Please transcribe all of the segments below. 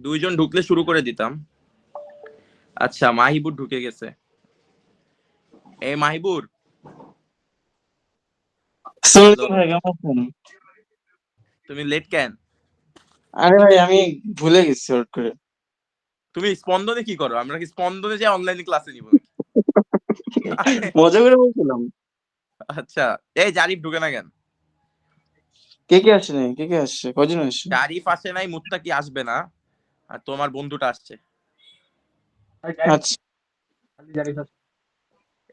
দুইজন ঢুকলে শুরু করে দিতাম। আচ্ছা, মাহিবুর ঢুকে গেছে। এই মাহিবুর, ভাই কেমন আছেন? তুমি লেট কেন? আরে ভাই আমি ভুলে গেছি হট করে। তুমি স্পন্দনে কি করো? আমরা কি স্পন্দনে যে অনলাইনে ক্লাসে নিব নাকি? মজা করে বলছিলাম। আচ্ছা, এই জারিফ ঢুকে না কেন? কে কে আসছে নাই? কে কে আসছে? কজন আসছে? জারিফ আসে নাই, মুত্তাকি আসবে না, আর তোমার বন্ধুটা আসছে। আচ্ছা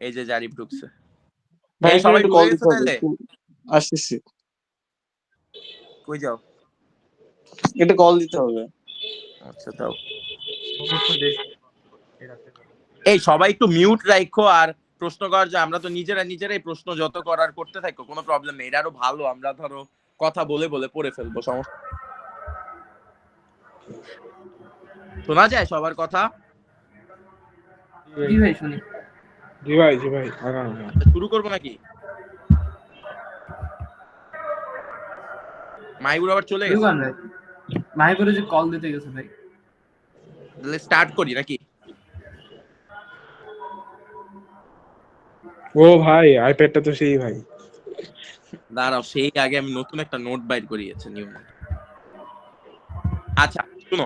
এই যে জারিফ ঢুকছে। ভাই, এই একটু সবাই একটু ঢুকে কল গেছে দিতে হবে। তাহলে? আসতেছি। কই যাও? একটু কল দিতে হবে। আচ্ছা দাও। এই সবাই একটু মিউট রাখো, আর প্রশ্ন করার যে আমরা তো নিজেরাই প্রশ্ন যত করার করতে থাকো, কোনো প্রবলেম নেই। এটা আরো ভালো, আমরা ধরো কথা বলে বলে পড়ে ফেলবো, সমস্যা। শোনা যায় সবার কথা? জি ভাই শুনি। জি ভাই শুরু করবো নাকি? মাইবুর আবার চলে গেছে, মাহিবুরে যে কল দিতে গেছে ভাই। তাহলে স্টার্ট করি নাকি? ও ভাই, আইপ্যাডটা তো সেই ভাই। দাঁড়াও, সেই আগে আমি নতুন একটা নোট বাইর করিয়েছি, নিউ নোট। আচ্ছা শুনো,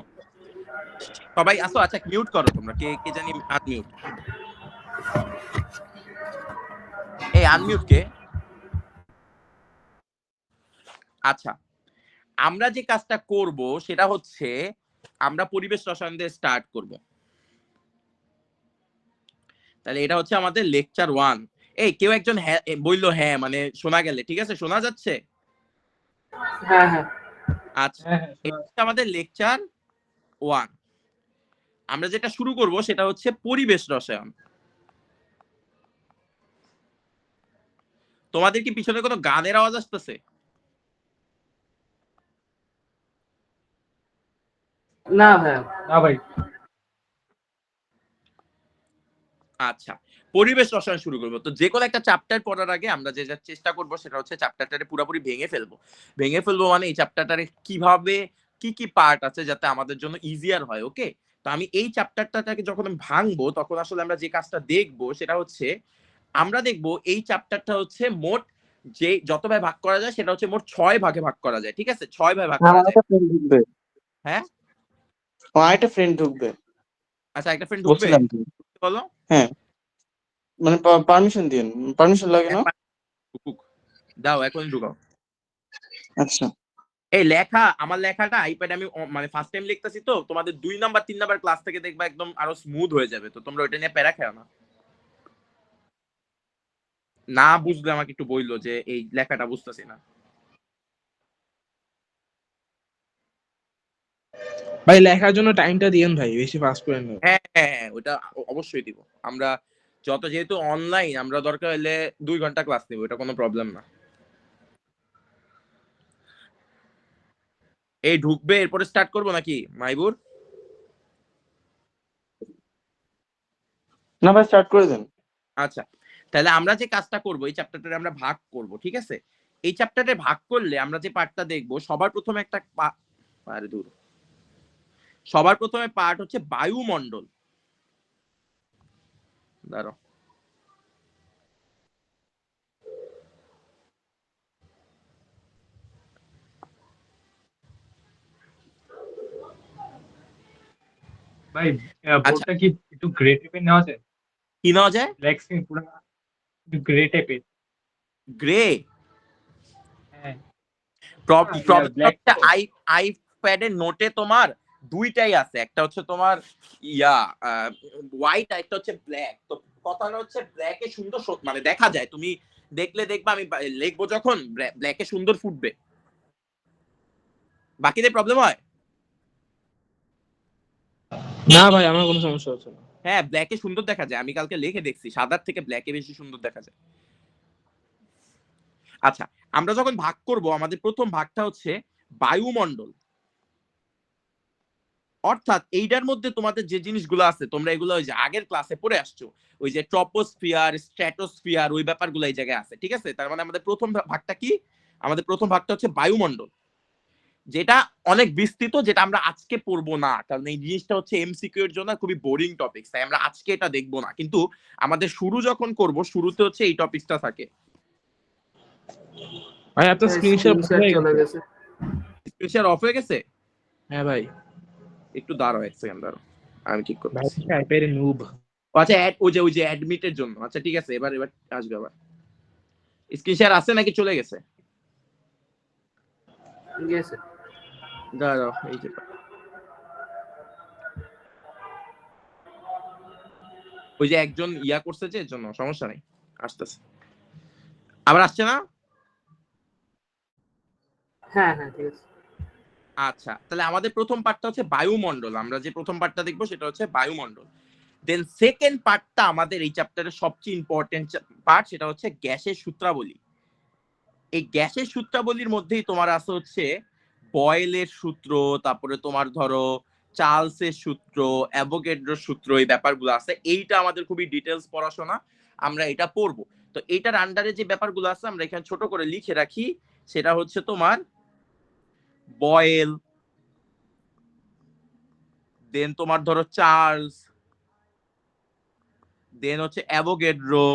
সবাই আসো। আচ্ছা মিউট করো তোমরা, কে কে জানি আনমিউট। এই আনমিউট কে? আচ্ছা, আমরা যে কাজটা করব সেটা হচ্ছে আমরা পরিবেশ রসায়ন দিয়ে স্টার্ট করব। তাহলে এটা হচ্ছে আমাদের লেকচার 1। এই কেউ একজন হ্যাঁ বললো, হ্যাঁ মানে শোনা গেলে ঠিক আছে, শোনা যাচ্ছে? হ্যাঁ হ্যাঁ আচ্ছা, এটা হচ্ছে আমাদের লেকচার 1। আমরা যেটা শুরু করব সেটা হচ্ছে পরিবেশ রসায়ন। তোমাদের কি পিছনে কোনো গানের আওয়াজ আসতেছে? না ভাই, না ভাই। আচ্ছা, পরিবেশ রসায়ন শুরু করবো। তো যে কোনো একটা চ্যাপ্টার পড়ার আগে আমরা যে যা চেষ্টা করব সেটা হচ্ছে চ্যাপ্টারটারে পুরোপুরি ভেঙে ফেলবো মানে এই চ্যাপ্টারটারে কিভাবে কি কি পার্ট আছে যাতে আমাদের জন্য ইজিয়ার হয়। ওকে, তো আমি এই চ্যাপ্টারটাকে যখন আমি ভাঙবো তখন আসলে আমরা যে কাজটা দেখবো সেটা হচ্ছে আমরা দেখবো এই চ্যাপ্টারটা হচ্ছে মোট যে যত ভাগে ভাগ করা যায় সেটা হচ্ছে মোট 6 ভাগে ভাগ করা যায়। ঠিক আছে, 6 ভাগে ভাগ করা আমার যায়। একটা ফ্রেন্ড ঢুকবে। হ্যাঁ, আমার একটা ফ্রেন্ড ঢুকবে আচ্ছা, একটা ফ্রেন্ড ঢুকবে, বলছিলাম তো। বলো। হ্যাঁ, মানে পারমিশন দিন। পারমিশন লাগে না? ঢুকুক, দাও এখন ঢুকাও। আচ্ছা এই আমার লেখাটা আইপ্যাডে আমি মানে ফার্স্ট টাইম লিখতেছি, তো তোমাদের 2 নাম্বার 3 নাম্বার ক্লাস থেকে দেখবা একদম আরো স্মুথ হয়ে যাবে। তো তোমরা ওইটা নিয়ে প্যারা খেও না। না বুঝলে আমাকে একটু বললো যে এই লেখাটা বুঝতেছি না। ভাই, লেখার জন্য টাইমটা দিয়েন ভাই, বেশি ফাস্ট করেন না। হ্যাঁ হ্যাঁ হ্যাঁ, ওটা অবশ্যই দিব। আমরা যেহেতু অনলাইন, আমরা দরকার হলে 2 ঘন্টা ক্লাস নিব, এটা কোনো প্রবলেম না। এই ঢুকবে, এরপরে স্টার্ট করবো নাকি মাইবুর? না ভাই, স্টার্ট করে দেন। আচ্ছা, তাহলে আমরা যে কাজটা করব এই চ্যাপ্টারটা আমরা ভাগ করব। ঠিক আছে, এই চ্যাপ্টারে ভাগ করলে আমরা যে পার্টটা দেখব সবার প্রথমে একটা আরে দূর, সবার প্রথমে পার্ট হচ্ছে বায়ুমণ্ডল। দাঁড়াও, ভাই আচ্ছা বোর্ডটা কি একটু গ্রে টাইপের নেওয়া যায়? কি নেওয়া যায়? ব্ল্যাক স্ক্রিন পুরো একটু গ্রে টাইপের। গ্রে? হ্যাঁ, প্রবলেম ব্ল্যাক হচ্ছে তো। আইপ্যাডের নোটে তোমার দুইটাই আছে, একটা হচ্ছে তোমার ইয়া হোয়াইট, আর একটা হচ্ছে ব্ল্যাক। তো কথাটা হচ্ছে ব্ল্যাকে সুন্দর মানে দেখা যায়, তুমি দেখলে দেখবা আমি লিখবো যখন ব্ল্যাকে সুন্দর ফুটবে, বাকিদের প্রবলেম হয়। না ভাই, আমার কোনো সমস্যা হচ্ছে না। হ্যাঁ, ব্ল্যাকে সুন্দর দেখা যায়, আমি কালকে লিখে দেখছি, সাদার থেকে ব্ল্যাকে বেশি সুন্দর দেখা যায়। আচ্ছা, আমরা যখন ভাগ করব আমাদের প্রথম ভাগটা হচ্ছে বায়ুমণ্ডল। অর্থাৎ এইটার মধ্যে তোমাদের যে জিনিসগুলো আছে তোমরা এগুলো ওই যে আগের ক্লাসে পড়ে আসছো, ওই যে ট্রপোস্ফিয়ার, স্ট্র্যাটোস্ফিয়ার, ওই ব্যাপারগুলো এই জায়গায় আছে। ঠিক আছে, তার মানে আমাদের প্রথম ভাগটা কি? আমাদের প্রথম ভাগটা হচ্ছে বায়ুমণ্ডল। যেটা অনেক বিস্তৃত, যেটা আমরা আজকে পড়বো না, কারণ এই জিনিসটা হচ্ছে এমসিকিউ এর জন্য খুবই বোরিং টপিক, তাই আমরা আজকে এটা দেখবো না। কিন্তু আমাদের শুরু যখন করব, শুরুতে হচ্ছে এই টপিকটা থাকে। ভাই আপনার স্ক্রিনশট চলে গেছে। স্ক্রিন শেয়ার অফ হয়ে গেছে? হ্যাঁ ভাই, একটু দাঁড়াও, এক সেকেন্ড দাঁড়াও, আমি ঠিক ভাই করতেছি। টাইপের নুব। আচ্ছা, ওই যে অ্যাডমিটের জন্য। আচ্ছা ঠিক আছে, এবার আসবে। আবার স্ক্রিন শেয়ার আছে নাকি চলে গেছে? গেছে। দাঁড়াও, এই যে ওই যে একজন ইয়া করছে, যে এর জন্য সমস্যা নেই, আসতেছে। আবার আসছে না? হ্যাঁ হ্যাঁ ঠিক আছে। আচ্ছা, তাহলে আমাদের প্রথম পার্টটা হচ্ছে বায়ুমণ্ডল। আমরা যে প্রথম পার্টটা দেখবো সেটা হচ্ছে বায়ুমণ্ডল। দেন সেকেন্ড পার্টটা আমাদের এই চ্যাপ্টারের সবচেয়ে ইম্পর্টেন্ট পার্ট, সেটা হচ্ছে গ্যাসের সূত্রাবলী। এই গ্যাসের সূত্রাবলীর মধ্যেই তোমার আছে হচ্ছে বয়েলের সূত্র, তারপরে তোমার ধরো চার্লসের সূত্র, অ্যাভোগাড্রোর সূত্র, এই ব্যাপারগুলো আছে। এইটা আমাদের খুবই ডিটেলস পড়াশোনা, আমরা এটা পড়বো। তো এইটার আন্ডারে যে ব্যাপারগুলো আছে আমরা এখানে ছোট করে লিখে রাখি। সেটা হচ্ছে তোমার বয়েল, দেন তোমার ধরো চার্লস, দেন হচ্ছে অ্যাভোগাড্রো,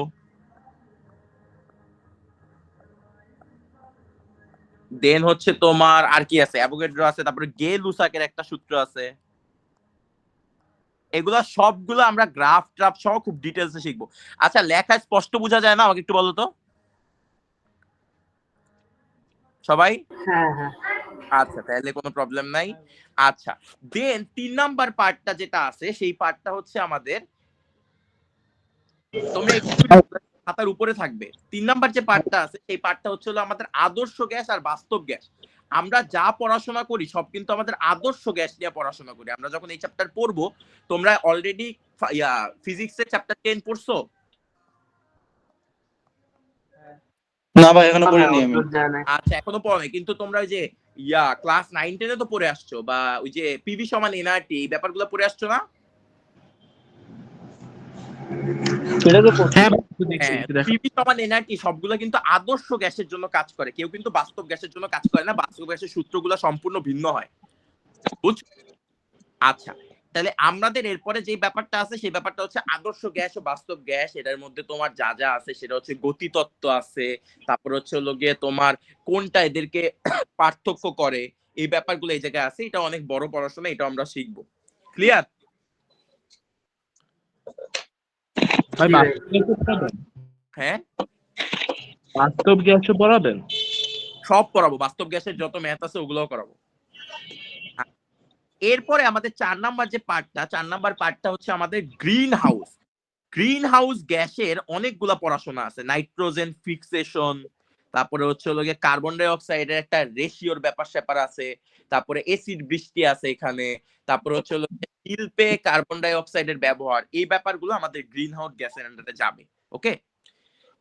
দেন হচ্ছে তোমার আর কি আছে, অ্যাভোগাড্রো আছে, তারপরে গে লুসাকের একটা সূত্র আছে। এগুলা সবগুলো আমরা গ্রাফ ট্রাফ সহ খুব ডিটেলসে শিখবো। আচ্ছা, লেখায় স্পষ্ট বোঝা যায় না? আমাকে একটু বলো তো সবাই। হ্যাঁ হ্যাঁ আচ্ছা, তাহলে কোনো প্রবলেম নাই। আচ্ছা, দেন 3 নাম্বার পার্টটা যেটা আছে, সেই পার্টটা হচ্ছে আমাদের, তোমরা একটু খাতার উপরে থাকবে। 3 নাম্বার যে পার্টটা আছে, সেই পার্টটা হচ্ছে হলো আমাদের আদর্শ গ্যাস আর বাস্তব গ্যাস। আমরা যা পড়াশোনা করি সব কিন্তু আমাদের আদর্শ গ্যাস নিয়ে পড়াশোনা করি। আমরা যখন এই চ্যাপ্টার পড়বো, তোমরা অলরেডি ফিজিক্সের চ্যাপ্টার 10 পড়ছো? না ভাই এখনো পড়িনি আমি। আচ্ছা, এখনো পড়ো নাই, কিন্তু তোমরা ওই যে ক্লাস 9-10 তো পড়ে আসছো, বা ওই যে পিভি সমান এনআরটি, এই ব্যাপারগুলো পড়ে আসছো না? এটা তো পড়ছি। হ্যাঁ দেখছি, দেখা। পিভি সমান এনআরটি সবগুলো কিন্তু আদর্শ গ্যাসের জন্য কাজ করে, কেউ কিন্তু বাস্তব গ্যাসের জন্য কাজ করে না। বাস্তব গ্যাসের সূত্রগুলো সম্পূর্ণ ভিন্ন হয়, বুঝছো? আচ্ছা, তাহলে আমাদের এরপরে যে ব্যাপারটা আছে, সেই ব্যাপারটা হচ্ছে আদর্শ গ্যাস ও বাস্তব গ্যাস। এটার মধ্যে তোমার যা যা আছে সেটা হচ্ছে গতিতত্ত্ব আছে, তারপর হচ্ছে হলো গিয়ে তোমার কোনটা এদেরকে পার্থক্য করে, এই ব্যাপারগুলো এই জায়গায় আছে। এটা অনেক বড় পড়াশোনা, এটা আমরা শিখবো। ক্লিয়ার? ভাই বাস্তব গ্যাসও পড়াবেন? হ্যাঁ, বাস্তব গ্যাসও পড়াবেন? সব পড়াবো, বাস্তব গ্যাসের যত ম্যাথ আছে ওগুলোও করাবো। এরপরে আমাদের 4 নাম্বার যে পার্টটা, 4 নাম্বার পার্টটা হচ্ছে আমাদের গ্রিন হাউস। গ্রিন হাউস গ্যাসের অনেকগুলা পড়াশোনা আছে। নাইট্রোজেন ফিক্সেশন, তারপরে হচ্ছে হলো গিয়ে কার্বন ডাই অক্সাইডের একটা রেশিওর ব্যাপার স্যাপার আছে, তারপরে এসিড বৃষ্টি আছে এখানে, তারপরে হচ্ছে হলো শিল্পে কার্বন ডাই অক্সাইডের ব্যবহার, এই ব্যাপারগুলো আমাদের গ্রিন হাউস গ্যাসের আন্ডারে যাবে। ওকে,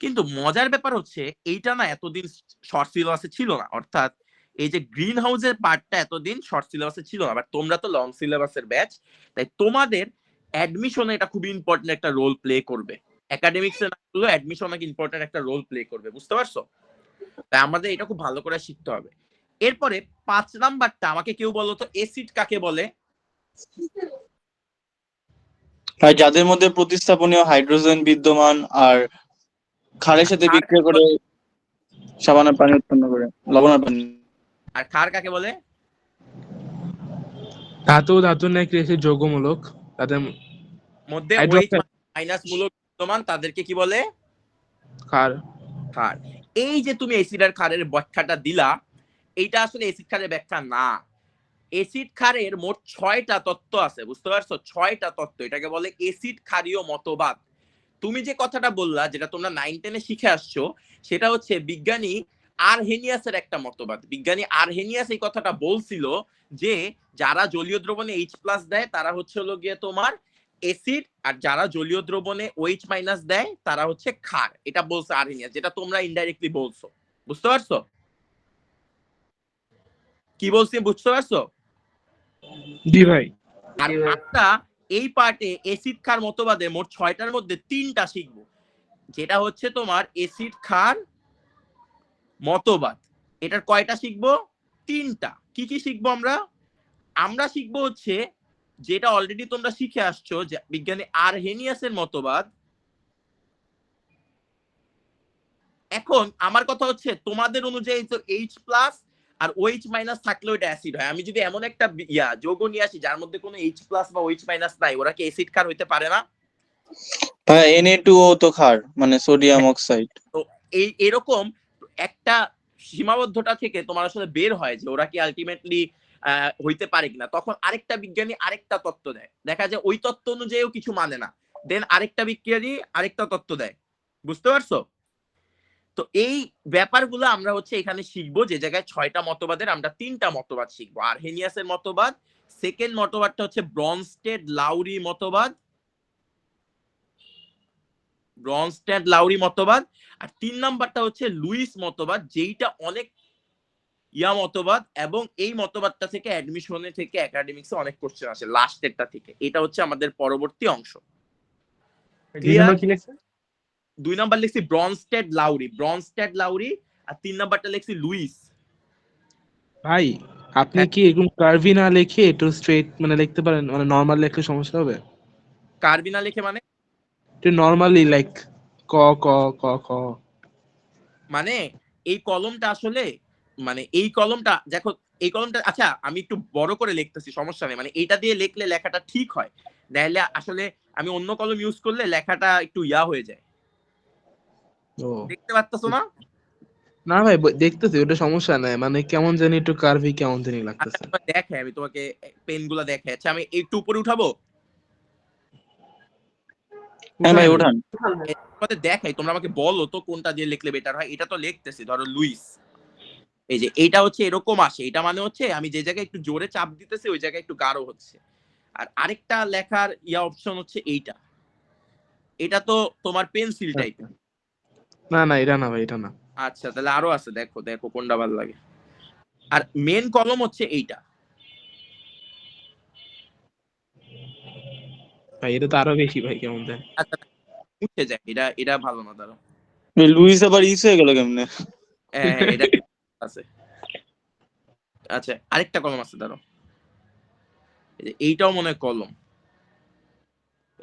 কিন্তু মজার ব্যাপার হচ্ছে এইটা না এতদিন শর্ট সিলেবাসে ছিল না। অর্থাৎ এই যে গ্রিন হাউসের পার্টটা এতদিন শর্ট সিলেবাসে ছিল না, বাট তোমরা তো লং সিলেবাসের ব্যাচ, তাই তোমাদের অ্যাডমিশনে এটা খুবই ইম্পর্টেন্ট একটা রোল প্লে করবে। একাডেমিক্সে না হলেও অ্যাডমিশনে ইম্পর্টেন্ট একটা রোল প্লে করবে, বুঝতে পারছো? তাই আমাদের এটা খুব ভালো করে শিখতে হবে। এরপরে 5 নাম্বারটা আমাকে কেউ বলো তো, এসিড কাকে বলে? ভাই যাদের মধ্যে প্রতিস্থাপনীয় হাইড্রোজেন বিদ্যমান আর ক্ষারের সাথে বিক্রিয়া করে সাবানের পানি উৎপন্ন করে, লবণের পানি। আর ক্ষার কাকে বলে? ধাতুর ন্যায় ক্রিয়াশীল যৌগমূলক, তাদের মধ্যে OH মাইনাস মূলক বিদ্যমান, তাদেরকে কি বলে? ক্ষার। ক্ষার। এই যে তুমি অ্যাসিড আর ক্ষারের ব্যাখ্যাটা দিলা, এইটা আসলে অ্যাসিড ক্ষারের ব্যাখ্যা না। অ্যাসিড ক্ষারের মোট 6টা তত্ত্ব আছে, বুঝতে পারছো? 6টা তত্ত্ব, এটাকে বলে অ্যাসিড ক্ষারীয় মতবাদ। তুমি যে কথাটা বললা, যেটা তোমরা 9-10 শিখে আসছো, সেটা হচ্ছে বিজ্ঞানী আরহেনিয়াসের একটা মতবাদ। বিজ্ঞানী আরহেনিয়াস এই কথাটা বলছিল যে যারা জলীয় দ্রবণে H+ দেয় তারা হচ্ছে হলো গিয়ে তোমার অ্যাসিড, আর যারা জলীয় দ্রবণে OH- দেয় তারা হচ্ছে ক্ষার। এটা বলছে আরহেনিয়াস, যেটা তোমরা ইনডাইরেক্টলি বলছো, বুঝতে পারছো? কি বলছি বুঝতে পারছো? জি ভাই। আর আমরা এই পার্টে অ্যাসিড ক্ষার মতবাদে মোট 6টার মধ্যে 3টা শিখবো, যেটা হচ্ছে তোমার অ্যাসিড ক্ষার মতবাদ। এটার কয়টা শিখবো? 3টা। কি কি শিখবো আমরা? আমরা শিখবো হচ্ছে যেটা অলরেডি তোমরা শিখে আসছো, যে বিজ্ঞানী আরহেনিয়াসের মতবাদ। এখন আমার কথা হচ্ছে তোমাদের অনুযায়ী তো H+ আর OH- থাকলে ওইটা অ্যাসিড হয়। আমি যদি এমন একটা যৌগ নিয়ে আসি যার মধ্যে কোনো H+ বা OH- নাই, ওরা কি অ্যাসিড ক্ষার হইতে পারে না? ভাই Na2O তো ক্ষার, মানে সোডিয়াম অক্সাইড। তো এরকম একটা সীমাবদ্ধতা থেকে তোমার আসলে বের হয় যে ওরা কি আলটিমেটলি হইতে পারে কিনা। তখন আরেকটা বিজ্ঞানী আরেকটা তত্ত্ব দেয়, দেখা যায় ওই তত্ত্ব অনুযায়ীও কিছু মানে না, দেন আরেকটা বিজ্ঞানী আরেকটা তত্ত্ব দেয়। বুঝতে পারছো? তো এই ব্যাপারগুলো আমরা হচ্ছে এখানে শিখবো, যে জায়গায় 6টা মতবাদের আমরা 3টা মতবাদ শিখবো। আরহেনিয়াসের মতবাদ, সেকেন্ড মতবাদটা হচ্ছে ব্রনস্টেড লাউরি মতবাদ, ব্রনস্টেড লাউরি মতবাদ, আর 3 নাম্বারটা হচ্ছে লুইস মতবাদ, যেইটা অনেক মতবাদ, এবং এই মতবাদটা থেকে অ্যাডমিশনে থেকে একাডেমিক্সে অনেক কোশ্চেন আসে লাস্টেরটা থেকে। এটা হচ্ছে আমাদের পরবর্তী অংশ। 2 নম্বর কি লেখছে? 2 নাম্বার লিখছি ব্রনস্টেড লাউরি, আর 3 নাম্বারটা লিখছি লুইস। ভাই আপনি কি এরকম কার্ভি না লিখে একটু স্ট্রেট মানে লিখতে পারেন? মানে নরমাল লিখলে সমস্যা হবে? কার্বিনা লিখে মানে? একটু নরমালি লাইক ক ক ক খ। মানে এই কলমটা আসলে, মানে এই কলমটা দেখো, এই কলমটা, আচ্ছা আমি একটু বড় করে লিখতেছি, সমস্যা নেই, মানে এইটা দিয়ে লিখলে লেখাটা ঠিক হয়, নাহলে আসলে আমি অন্য কলম ইউজ করলে লেখাটা একটু হয়ে যায়। ও দেখতে পারতেছো না? না ভাই, দেখতেছি, ওটা সমস্যা নাই, মানে কেমন জানি একটু কার্ভি কেমন জানি আচ্ছা লাগতেছে। দেখে, আমি তোমাকে পেন গুলা দেখে, আচ্ছা আমি একটু উপরে উঠাবো, হ্যাঁ ভাই ওঠান। তোমাদের দেখাই, তোমরা আমাকে বলো তো কোনটা দিয়ে লিখলে বেটার হয়। এটা তো লিখতেছি, ধরো লুইস, এই যে এইটা হচ্ছে এরকম আসে, এটা মানে হচ্ছে আমি যে জায়গায় একটু জোরে চাপ দিতেছি ওই জায়গায় একটু গাঢ় হচ্ছে। আর আরেকটা লেখার অপশন হচ্ছে এইটা, এটা তো তোমার পেন্সিল টাইপের। না না, এটা না ভাই, এটা না আচ্ছা তাহলে আরো আছে, দেখো দেখো কোনটা ভালো লাগে। আর মেন কলম হচ্ছে এইটা। ভাই, এটা তো আরো বেশি ভাই, কেমন দেন। আচ্ছা মুছে যায়, এটা এটা ভালো না, দাঁড়াও। এই লুইস আবার ইস হয়ে গেল কেমনে? হ্যাঁ হ্যাঁ, এটা আছে। আচ্ছা আরেকটা কলম আছে, দাঁড়াও, এই যে এইটাও মনে হয় কলম,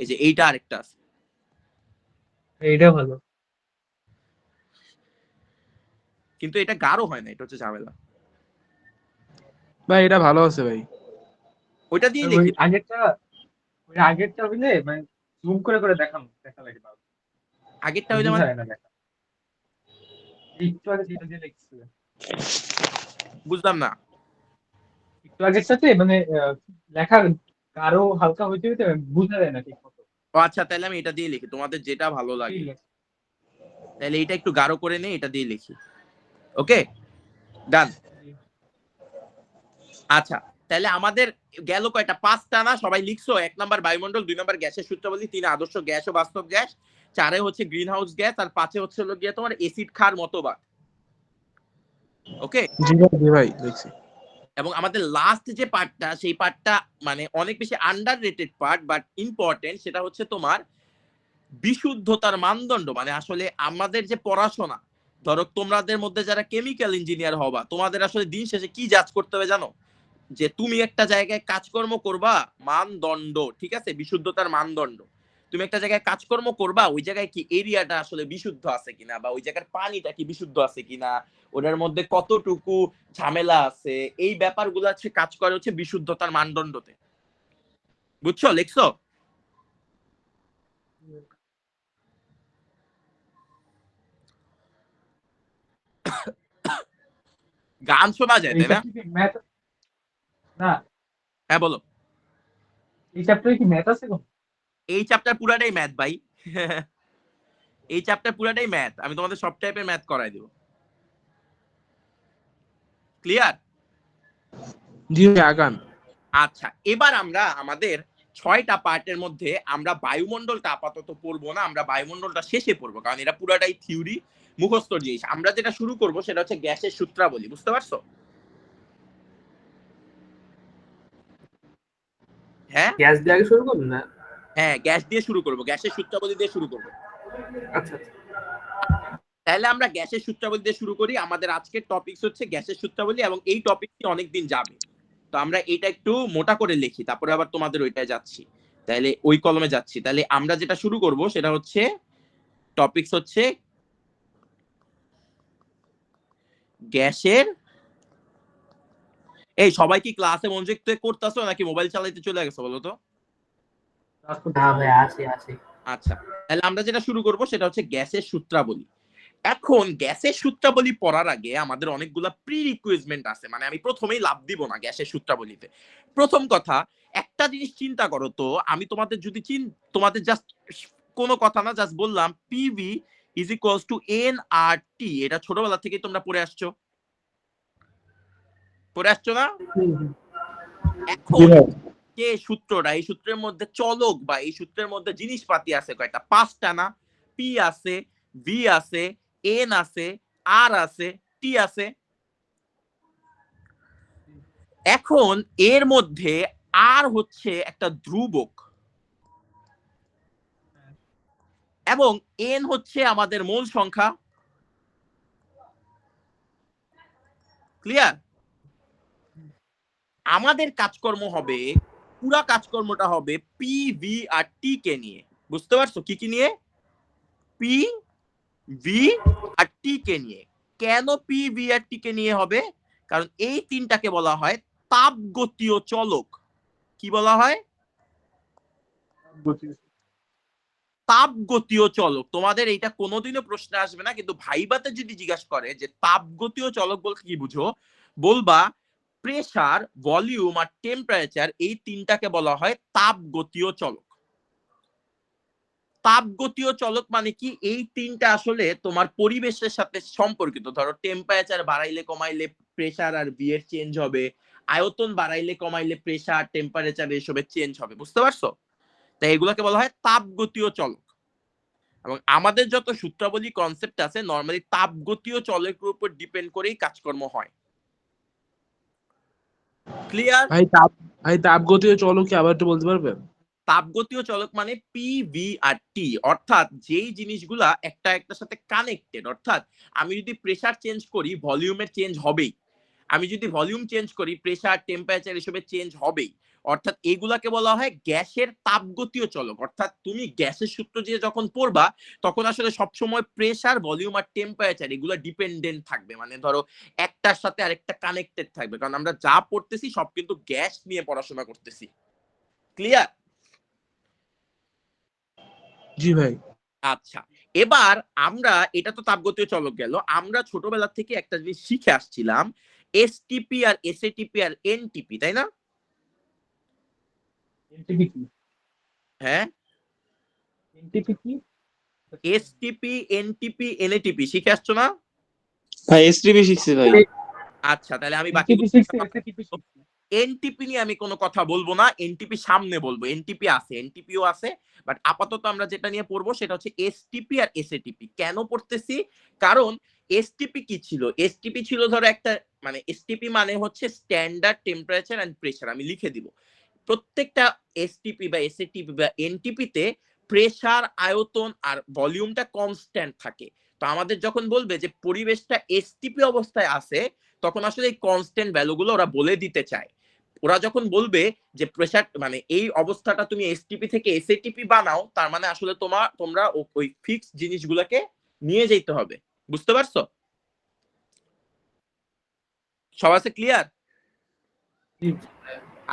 এই যে এইটা আরেকটা আছে। এইটা ভালো। কিন্তু এটা গাঢ় হয় না, এটা হচ্ছে ঝামেলা। ভাই এটা ভালো আছে ভাই। ওইটা দিয়ে ওই লিখি। আগেরটা হইলে মানে জুম করে করে দেখা লাগে ভালো। আগেরটা হইলে বোঝা মানে যায় না দেখা। একটু আগে যেটা দিয়ে লিখছিলেন, বুঝলাম না। একটু আগের সাথে মানে লেখা আরো হালকা হইতে হইতে বোঝা যায় না ঠিক মতো। ও আচ্ছা, তাহলে আমি এটা দিয়ে লিখি, তোমাদের যেটা ভালো লাগে। ঠিক আছে। তাহলে এটা একটু গাঢ় করে নেই, এটা দিয়ে লিখি। ওকে, ডান। আচ্ছা তাহলে আমাদের গেল কয়টা? 5টা না? সবাই লিখছো? 1 নাম্বার বায়ুমণ্ডল, 2 নাম্বার গ্যাসের সূত্রাবলী, 3 আদর্শ গ্যাস ও বাস্তব গ্যাস, 4 হচ্ছে গ্রিন হাউস গ্যাস, আর 5 হচ্ছে হলো গিয়ে তোমার এসিড ক্ষার মতবাদ। ওকে, জি ভাই, জি ভাই দেখছি। এবং আমাদের লাস্ট যে পার্টটা, সেই পার্টটা মানে অনেক বেশি under rated part but important, সেটা হচ্ছে তোমার বিশুদ্ধতার মানদণ্ড। মানে আসলে আমাদের যে পড়াশোনা, ধরো তোমাদের মধ্যে যারা কেমিক্যাল ইঞ্জিনিয়ার হবা, তোমাদের আসলে দিন শেষে কি জাজ করতে হবে জানো? যে তুমি একটা জায়গায় কাজকর্ম করবা, মানদণ্ড, ঠিক আছে, বিশুদ্ধতার মানদণ্ড। তুমি একটা জায়গায় কাজকর্ম করবা, ওই জায়গায় কি এরিয়াটা আসলে বিশুদ্ধ আছে কিনা, বা ওই জায়গার পানিটা কি বিশুদ্ধ আছে কিনা, ওটার মধ্যে কতটুকু ঝামেলা আছে, এই ব্যাপারগুলো হচ্ছে কাজ করে হচ্ছে বিশুদ্ধতার মানদণ্ডতে। বুঝছো? লিখছো? গান শোনা যায় এই তাই না? চ্যাপ্টারে কি ম্যাথ? না, হ্যাঁ বলো। এই চ্যাপ্টারে কি ম্যাথ আছে কোন? এই চ্যাপ্টার পুরাটাই ম্যাথ ভাই। এই চ্যাপ্টার পুরাটাই ম্যাথ, আমি তোমাদের সব টাইপের ম্যাথ করাই দেবো। ক্লিয়ার? জি ভাই, আগান। আচ্ছা এবার আমরা আমাদের 6টা পার্টের মধ্যে আমরা বায়ুমণ্ডলটা আপাতত পড়বো না, আমরা বায়ুমণ্ডলটা শেষে পড়বো, কারণ এটা পুরাটাই থিওরি, মুখস্থ জিনিস। আমরা যেটা শুরু করব সেটা হচ্ছে গ্যাসের সূত্রাবলী। বুঝতে পারছো? হ্যাঁ গ্যাস দিয়ে আগে শুরু করুন না? হ্যাঁ, গ্যাস দিয়ে শুরু করব, গ্যাসের সূত্রাবলী দিয়ে শুরু করব। আচ্ছা আচ্ছা। তাহলে আমরা গ্যাসের সূত্রাবলী দিয়ে শুরু করি। আমাদের আজকের টপিক হচ্ছে গ্যাসের সূত্রাবলী এবং এই টপিকটি অনেকদিন যাবে, তো আমরা এটা একটু মোটা করে লিখি, তারপরে আবার তোমাদের ওইটায় যাচ্ছি, তাহলে ওই কলমে যাচ্ছি। তাহলে আমরা যেটা শুরু করব সেটা হচ্ছে টপিকস হচ্ছে গ্যাসের। এই সবাই কি ক্লাসে মনোযোগ করতেছো নাকি মোবাইল চালাইতে চলে গেছো বলো তো? না ভাই আছি আছি। আচ্ছা, তাহলে আমরা যেটা শুরু করব সেটা হচ্ছে গ্যাসের সূত্রাবলী। এখন গ্যাসের সূত্রাবলী পড়ার আগে আমাদের অনেকগুলা প্রি রিকুইজমেন্ট আছে, মানে আমি প্রথমেই লাভ দিব না গ্যাসের সূত্রাবলীতে। প্রথম কথা, একটা জিনিস চিন্তা করো তো, আমি তোমাদের যদি তোমাদের জাস্ট কোনো কথা না, জাস্ট বললাম PV is equals to N R T, এটা ছোটবেলা থেকেই তোমরা পড়ে আসছো না? এখন যে সূত্রটা, এই সূত্রের মধ্যে চলক বা এই সূত্রের মধ্যে জিনিসপাতি আছে কয়টা? 5টা না? পি আছে, ভি আছে, এন আছে, আর আছে, টি আছে। এখন এর মধ্যে আর হচ্ছে একটা ধ্রুবক এবং এন হচ্ছে আমাদের মূল সংখ্যা। ক্লিয়ার? আমাদের কাজকর্ম হবে, পুরা কাজকর্মটা হবে পি ভি আর টি কে নিয়ে। বুঝতে পারছো কি কি নিয়ে? পি ভি আর টি কে নিয়ে। কেন পি ভি আর টি কে নিয়ে হবে? কারণ এই তিনটাকে বলা হয় তাপগতীয় চলক। কি বলা হয়? তাপগতীয় চলক। তোমাদের এইটা কোনোদিনও প্রশ্নে আসবে না, কিন্তু ভাইবাতে যদি জিজ্ঞাসা করে যে তাপগতীয় চলক বলতে কি বুঝো, বলবা প্রেসার, ভলিউম আর টেম্পারেচার, এই তিনটাকে বলা হয় তাপগতীয় চলক। তাপগতীয় চলক মানে কি? এই তিনটা আসলে তোমার পরিবেশের সাথে সম্পর্কিত। ধরো টেম্পারেচার বাড়াইলে কমাইলে প্রেসার আর ভি এর চেঞ্জ হবে, আয়তন বাড়াইলে কমাইলে প্রেসার, টেম্পারেচার এসবের চেঞ্জ হবে। বুঝতে পারছো? তাই এগুলোকে বলা হয় তাপগতীয় চলক। এবং আমাদের যত সূত্রাবলী কনসেপ্ট আছে নরমালি তাপগতীয় চলকের উপর ডিপেন্ড করেই কাজকর্ম হয়। ক্লিয়ার? ভাই তাপগতীয় চলক কি আবার একটু বলতে পারবেন? তাপগতীয় চলক মানে পি ভি আর টি, অর্থাৎ যেই জিনিসগুলা একটা একটার সাথে কানেক্টেড। অর্থাৎ আমি যদি প্রেসার চেঞ্জ করি ভলিউমের চেঞ্জ হবেই, আমি যদি ভলিউম চেঞ্জ করি প্রেসার, টেম্পারেচার এসবের চেঞ্জ হবেই। অর্থাৎ এগুলাকে বলা হয় গ্যাসের তাপগতীয় চলক। অর্থাৎ তুমি গ্যাসের সূত্র দিয়ে যখন পড়বা তখন আসলে সবসময় প্রেসার, ভলিউম আর টেম্পারেচার এগুলো ডিপেন্ডেন্ট থাকবে, মানে ধরো একটার সাথে আরেকটা কানেক্টেড থাকবে, কারণ আমরা যা পড়তেছি সব কিন্তু গ্যাস নিয়ে পড়াশোনা করতেছি। ক্লিয়ার? জি ভাই। আচ্ছা, এবার আমরা, এটা তো তাপগতীয় চলক গেল, আমরা ছোটবেলা থেকে একটা জিনিস শিখে আসছিলাম, এসটিপি আর এসএটিপি আর এনটিপি, তাই না? এনটিপি কি? হ্যাঁ, এনটিপি কি? এসটিপি, এনটিপি, এনএটিপি শিখে আসছো না? ভাই এসটিপি শিখছি ভাই। আচ্ছা, তাহলে আমি বাকি এনটিপি শিখছি, এসটিপি শিখছি। এনটিপি নিয়ে আমি কোনো কথা বলবো না, এনটিপি সামনে বলবো। এনটিপি আছে, এনটিপিও আছে, বাট আপাতত আমরা যেটা নিয়ে পড়বো সেটা হচ্ছে এসটিপি আর এসএটিপি। কেন পড়তেছি? কারণ এসটিপি কি ছিল? এসটিপি ছিল ধরো একটা, মানে এসটিপি মানে হচ্ছে স্ট্যান্ডার্ড টেম্পারেচার এন্ড প্রেসার। আমি লিখে দিব, প্রত্যেকটা এসটিপি বা এসএটিপি বা এনটিপিতে প্রেসার, আয়তন আর ভলিউমটা কনস্ট্যান্ট থাকে। তো আমাদের যখন বলবে যে পরিবেশটা এসটিপি অবস্থায় আছে, তখন আসলে এই কনস্ট্যান্ট ভ্যালুগুলো ওরা বলে দিতে চায়। ওরা যখন বলবে যে প্রেসার, মানে এই অবস্থাটা তুমি এসটিপি থেকে এসএটিপি বানাও, তার মানে আসলে তোমরা ওই ফিক্স জিনিসগুলোকে নিয়ে যেতে হবে। বুঝতে পারছো? সবার কাছে ক্লিয়ার?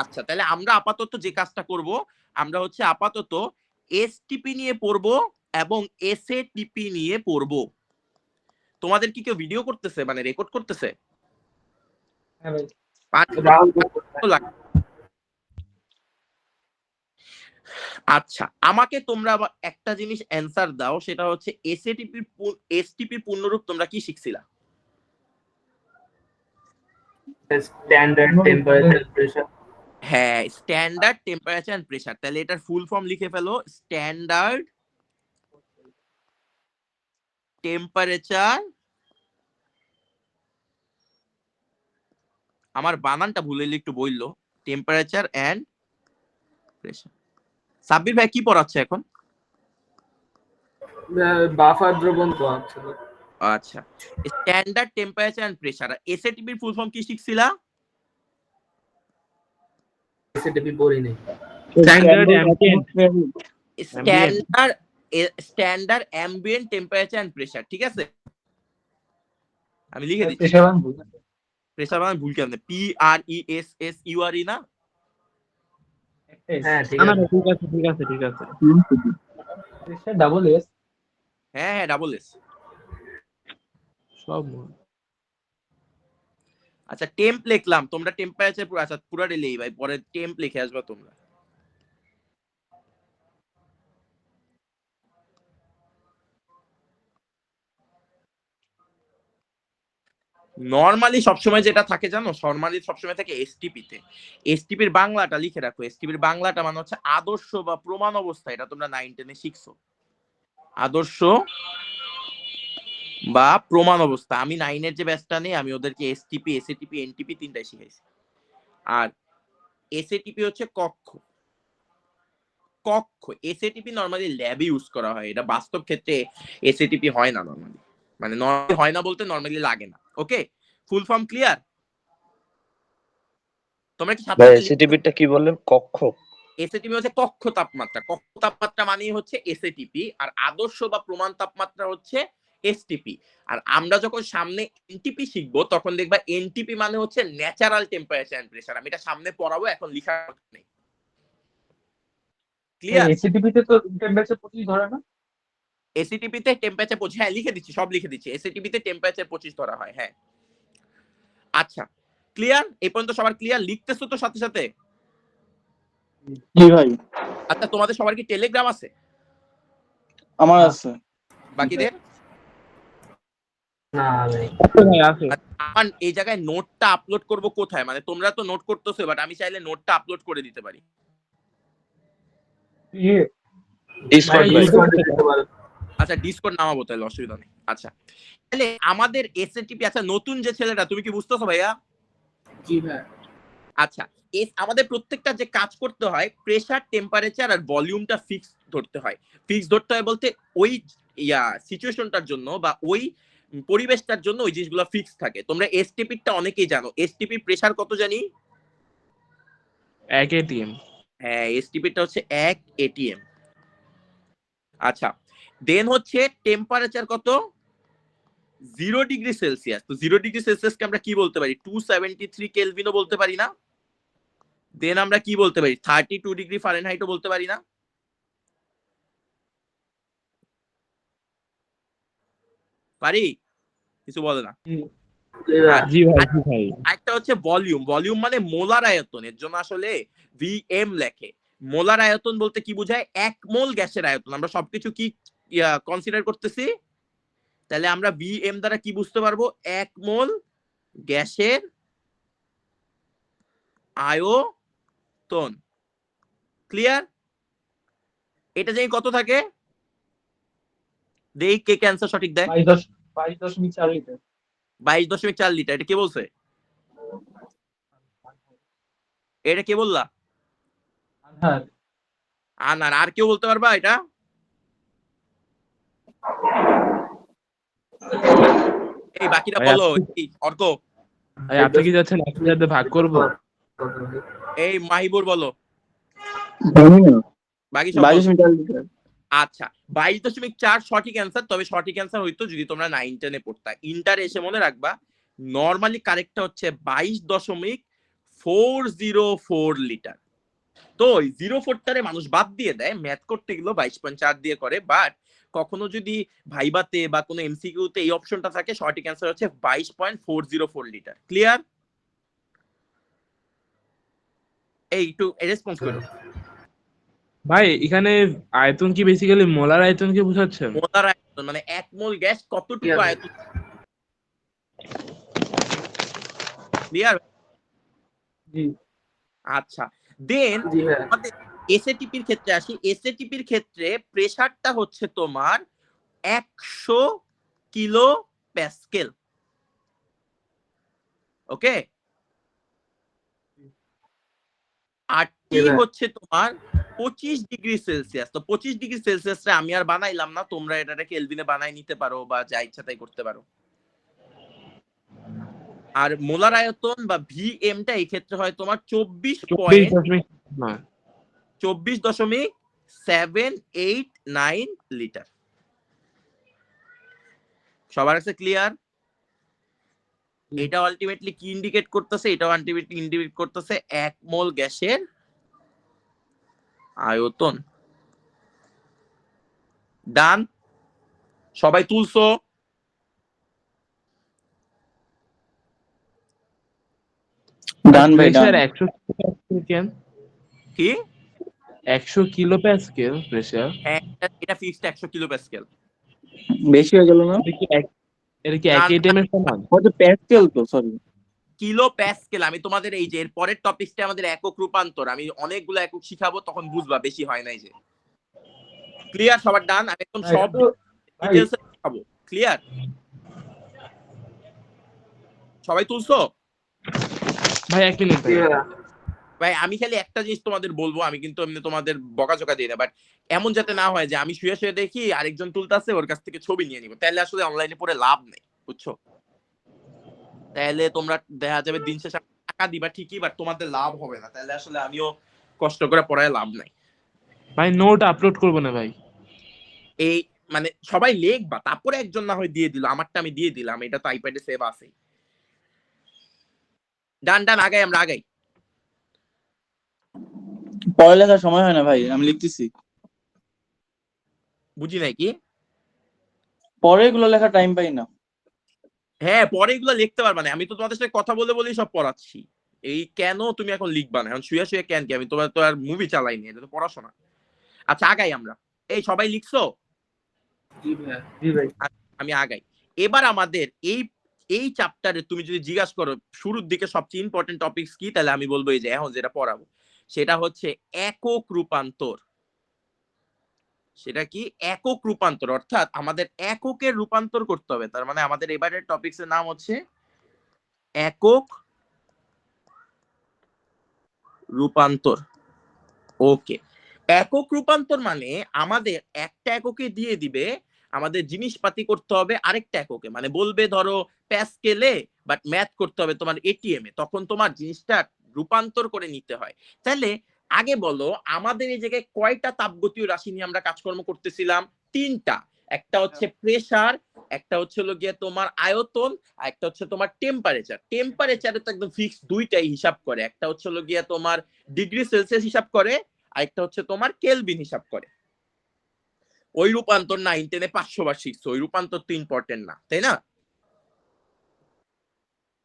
আচ্ছা, তাহলে আমরা আপাতত যে কাজটা করব, আমরা হচ্ছে আপাতত এসটিপি নিয়ে পড়বো এবং এসএটিপি নিয়ে পড়বো। তোমাদের কি কেউ ভিডিও করতেছে, মানে রেকর্ড করতেছে? হ্যাঁ ভাই। আচ্ছা, আমাকে তোমরা একটা জিনিস অ্যান্সার দাও, সেটা হচ্ছে এসটিপির পূর্ণরূপ তোমরা কি শিখছিলা? Standard temperature pressure. হ্যাঁ, স্ট্যান্ডার্ড টেম্পারেচার এন্ড প্রেসার। তাহলে এটার ফুল ফর্ম লিখে ফেলো, স্ট্যান্ডার্ড টেম্পারেচার, আমার বানানটা ভুলে গেলে একটু বললো, টেম্পারেচার এন্ড প্রেসার। সাব্বির ভাই কি পড়াচ্ছে এখন? বাফার দ্রবণ তো আছে। আচ্ছা, স্ট্যান্ডার্ড টেম্পারেচার এন্ড প্রেসার। এসএটিপির ফুল ফর্ম কি শিখছিলা? এসএটিপি পড়ি নাই। Standard ambient standard ambient temperature and pressure, ঠিক আছে? আমি লিখে দিচ্ছি। প্রেশার বান বুঝা প্রেসার মানে ভুল কেন? PRESSURE না? হ্যাঁ ঠিক না আছে। ঠিক আছে ঠিক আছে ঠিক আছে। প্রেশার ডাবল এস হ্যাঁ হ্যাঁ, ডাবল এস। সব মনে। আচ্ছা, টেম্প লিখলাম, তোমরা টেম্পারেচার পুরো, আচ্ছা পুরো রেলেই ভাই, পরে টেম্প লিখে আসবা তোমরা। নরমালি সবসময় যেটা থাকে জানো, নরমালি সবসময় থাকে এসটিপি তে। এসটিপির বাংলাটা লিখে রাখো। এসটিপির বাংলাটা মানে হচ্ছে আদর্শ বা প্রমাণ অবস্থা। এটা তোমরা 9-10 এ শিখছো, আদর্শ বা প্রমাণ অবস্থা। আমি 9 এর যে ব্যাচটা নেই, আমি ওদেরকে এসটিপি, এসএটিপি, এনটিপি তিনটাই শিখাইছি। আর এসএটিপি হচ্ছে কক্ষ। কক্ষ এসএটিপি নরমালি ল্যাবে ইউজ করা হয়, এটা বাস্তব ক্ষেত্রে এসএটিপি হয় না নরমালি, মানে নরমালি হয় না বলতে নরমালি লাগে না। ওকে, ফুল ফর্ম ক্লিয়ার? তোমরা কি সাথে এসিটিভিটা কি বললেন? কক্ষ? এসএটিপি হচ্ছে কক্ষ তাপমাত্রা। কক্ষ তাপমাত্রা মানেই হচ্ছে এসএটিপি, আর আদর্শ বা প্রমাণ তাপমাত্রা হচ্ছে এসটিপি। আর আমরা যখন সামনে এনটিপি শিখবো তখন দেখবা এনটিপি মানে হচ্ছে ন্যাচারাল টেম্পারেচার এন্ড প্রেসার। আমি এটা সামনে পড়াবো, এখন লেখা নেই। ক্লিয়ার? এসিটিপি তে তো টেম্পারেচার 25 ধরে না? এসিটিপি তে টেম্পারেচার 25, হ্যাঁ লিখে দিচ্ছি, সব লিখে দিচ্ছি। এসিটিপি তে টেম্পারেচার 25 ধরা হয়, হ্যাঁ। আচ্ছা, ক্লিয়ার? এই পর্যন্ত সবার ক্লিয়ার? লিখতেছো তো সাথে সাথে? জি ভাই, আচ্ছা, তোমাদের সবার কি টেলিগ্রাম আছে? আমার আছে। বাকিদের? না ভাই। ভাই আছে। আমার এই জায়গায় নোটটা আপলোড করব কোথায়? মানে তোমরা তো নোট করতেছো, বাট আমি চাইলে নোটটা আপলোড করে দিতে পারি। ইয়ে ডিসকর্ড ভাই, ভাই। ডিসকাউন্ট দিতে পারো। আচ্ছা, ডিসকর্ড নামাবো তাহলে, অসুবিধা নেই। আচ্ছা, তাহলে আমাদের এসএটিপি, আচ্ছা নতুন যে ছেলেটা, তুমি কি বুঝতেছো ভাইয়া? জি ভাই। আচ্ছা, আমাদের প্রত্যেকটা যে কাজ করতে হয়, প্রেসার, টেম্পারেচার আর ভলিউমটা ফিক্স ধরতে হয়। ফিক্স ধরতে হয় বলতে ওই সিচুয়েশনটার জন্য বা ওই পরিবেশটার জন্য ওই জিনিসগুলো ফিক্স থাকে। তোমরা এসটিপিটা অনেকেই জানো। এসটিপি প্রেসার কত জানি? 1 ATM। হ্যাঁ, এসটিপিটা হচ্ছে 1 ATM। আচ্ছা, দেন হচ্ছে টেম্পারেচার কত? 0 ডিগ্রি সেলসিয়াস। তো 0 ডিগ্রি সেলসিয়াসকে আমরা কি বলতে পারি? 273 কেলভিনও বলতে পারি না? দেন আমরা কি বলতে পারি? 32 ডিগ্রি ফারেনহাইটও বলতে পারি না? পারি? কিছু বলে না। আর জি ভাই জি ভাই। একটা হচ্ছে ভলিউম। ভলিউম মানে মোলার আয়তন। এর জন্য আসলে ভিএম লেখে। মোলার আয়তন বলতে কি বোঝায়? 1 মোল গ্যাসের আয়তন। আমরা সবকিছু কি কনসিডার করতেছি? তাহলে আমরা ভিএম দ্বারা কি বুঝতে পারবো? 1 মোল গ্যাসের আয়তন। ক্লিয়ার? এটা জানি কত থাকে? দেই কে ক্যান্সার সঠিক দেয়। 22.4 লিটার। 22.4 লিটার। এটা কে বলছে? এটা কে বললা? আনহার। আনার। আর কেউ বলতে পারবা এটা? এই বাকিরা ভাই, বলো। এই অর্ক, ভাই আপনি কি যাচ্ছেন একসাথে সাথে ভাগ করব? এই মাহিবুর বলো। বাকি সব বলো। 22 মিটার লিটার। আচ্ছা, 22.4 সঠিক অ্যান্সার। তবে সঠিক অ্যান্সার হইতো যদি তোমরা 9-10 এ পড়তা। ইন্টার এসে মনে রাখবা নরমালি কারেক্টটা হচ্ছে 22.404 লিটার। তো ওই 04টারে মানুষ বাদ দিয়ে দেয়, ম্যাথ করতে গেলেও 22.4 দিয়ে করে। বাট কখনো যদি ভাইবাতে বা কোনো এমসিকিউতে এই অপশনটা থাকে, সঠিক অ্যান্সার হচ্ছে 22.404 লিটার। ক্লিয়ার? এই একটু রেসপন্স করো। ভাই এখানে আয়তন কি বেসিক্যালি মোলার আয়তন কি বোঝাচ্ছেন? মোলার আয়তন মানে 1 মোল গ্যাস কতটুকু আয়তন। ক্লিয়ার? জি আচ্ছা, দেন জি ভাই। আমাদের এসএটিপির ক্ষেত্রে আসি। এসএটিপির ক্ষেত্রে প্রেসারটা হচ্ছে তোমার 100 কিলো প্যাসকেল। ওকে, আর টি হচ্ছে তোমার 25°C। তো 25°C আমি আর বানাইলাম না, তোমরা এটাকে কেলভিনে বানাই নিতে পারো বা যা ইচ্ছা তাই করতে পারো। আর মোলার আয়তন বা ভিএমটা এই ক্ষেত্রে হয় তোমার 24.789 লিটার। সবার কাছে ক্লিয়ার? এটা আলটিমেটলি কি ইন্ডিকেট করতেছে? এটা আলটিমেটলি ইন্ডিকেট করতেছে 1 মোল গ্যাসের আয়তন। ডান? সবাই তুলছো? ডান ভাই ডান। প্রেসার 100 কেন? কি 100 কিলো প্যাসকেল প্রেসার? হ্যাঁ, এটা ফিক্সড 100 কিলো প্যাসকেল। বেশি হয়ে গেল না? এটা কি এক এটিএমের সমান? হয়তো প্যাসকেল তো, সরি কিলো প্যাসকেল। আমি তোমাদের এই যে এর পরের টপিকটা আমাদের একক রূপান্তর, আমি অনেকগুলো একক শিখাবো, তখন বুঝবা বেশি হয় নাই যে। ক্লিয়ার সবার? ডান? আমি একদম সব ডিটেইলস শিখাবো। ক্লিয়ার? সবাই তুলছো? ভাই 1 মিনিট ভাই। ভাই আমি খালি একটা জিনিস তোমাদের বলবো, আমি কিন্তু এমনি তোমাদের বকাঝকা দিই না, বাট এমন যাতে না হয় যে আমি শুয়ে শুয়ে দেখি আরেকজন তুলতাছে, ওর কাছ থেকে ছবি নিয়ে নিব, তাহলে আসলে অনলাইনে পড়ে লাভ নেই, বুঝছো? তাহলে তোমরা দেখা যাবে দিন শেষে টাকা দিবা ঠিকই, বাট তোমাদের লাভ হবে না, তাহলে আসলে আমিও কষ্ট করে পড়ায় লাভ নাই। ভাই নোট আপলোড করব না ভাই। এই মানে সবাই লিখবা, তারপরে একজন না হয় দিয়ে দিল, আমারটা আমি দিয়ে দিলাম, এটা তো আইপ্যাডে সেভ আছে। ডান ডান, আগাই, আমরা আগাই। পড়ালেখার সময় হয় না ভাই, আমি লিখতেছি। বুঝি নাই কি? পরে এগুলো লেখা টাইম পাই না। হ্যাঁ, পরে এগুলো লিখতে পারবা না, আমি তো তোমাদের সাথে কথা বলে বলেই সব পড়াচ্ছি। এই কেন তুমি এখন লিখবা না? এখন শুয়ে শুয়ে কেন কি? আমি তোমার তো আর মুভি চালাইনি, এটা তো পড়াশোনা। আচ্ছা আগাই আমরা। এই সবাই লিখছো? জি ভাইয়া। জি ভাই। আমি আগাই। এবার আমাদের এই চ্যাপ্টারে তুমি যদি জিজ্ঞাসা করো শুরুর দিকে সবচেয়ে ইম্পর্টেন্ট টপিকস কি, তাহলে আমি বলবো এই যে এখন যেটা পড়াবো সেটা হচ্ছে একক রূপান্তর। সেটা কি? একক রূপান্তর, অর্থাৎ আমাদের এককের রূপান্তর করতে হবে। তার মানে আমাদের এবারের টপিকস এর নাম হচ্ছে একক রূপান্তর। ওকে, একক রূপান্তর মানে আমাদের একটা এককে দিয়ে দিবে, আমাদের জিনিসপাতি করতে হবে আরেকটা এককে, মানে বলবে ধরো প্যাসকেলে, বাট ম্যাথ করতে হবে তোমার এটিএম এ, তখন তোমার জিনিসটা রূপান্তর করে নিতে হয়। তাহলে আগে বলো আমাদের এই জায়গায় কয়টা তাপগতীয় রাশি নিয়ে আমরা কাজকর্ম করতেছিলাম? 3টা। একটা হচ্ছে প্রেসার, একটা হচ্ছে হলো গিয়ে তোমার আয়তন, আর একটা হচ্ছে তোমার টেম্পারেচার। টেম্পারেচারে তো একদম ফিক্স দুইটাই হিসাব করে, একটা হচ্ছে হলো গিয়ে তোমার ডিগ্রি সেলসিয়াস হিসাব করে, আরেকটা হচ্ছে তোমার কেলভিন হিসাব করে। ওই রূপান্তর 9, 10 500 বার শিখছো, ওই রূপান্তর তো ইম্পর্টেন্ট না, তাই না?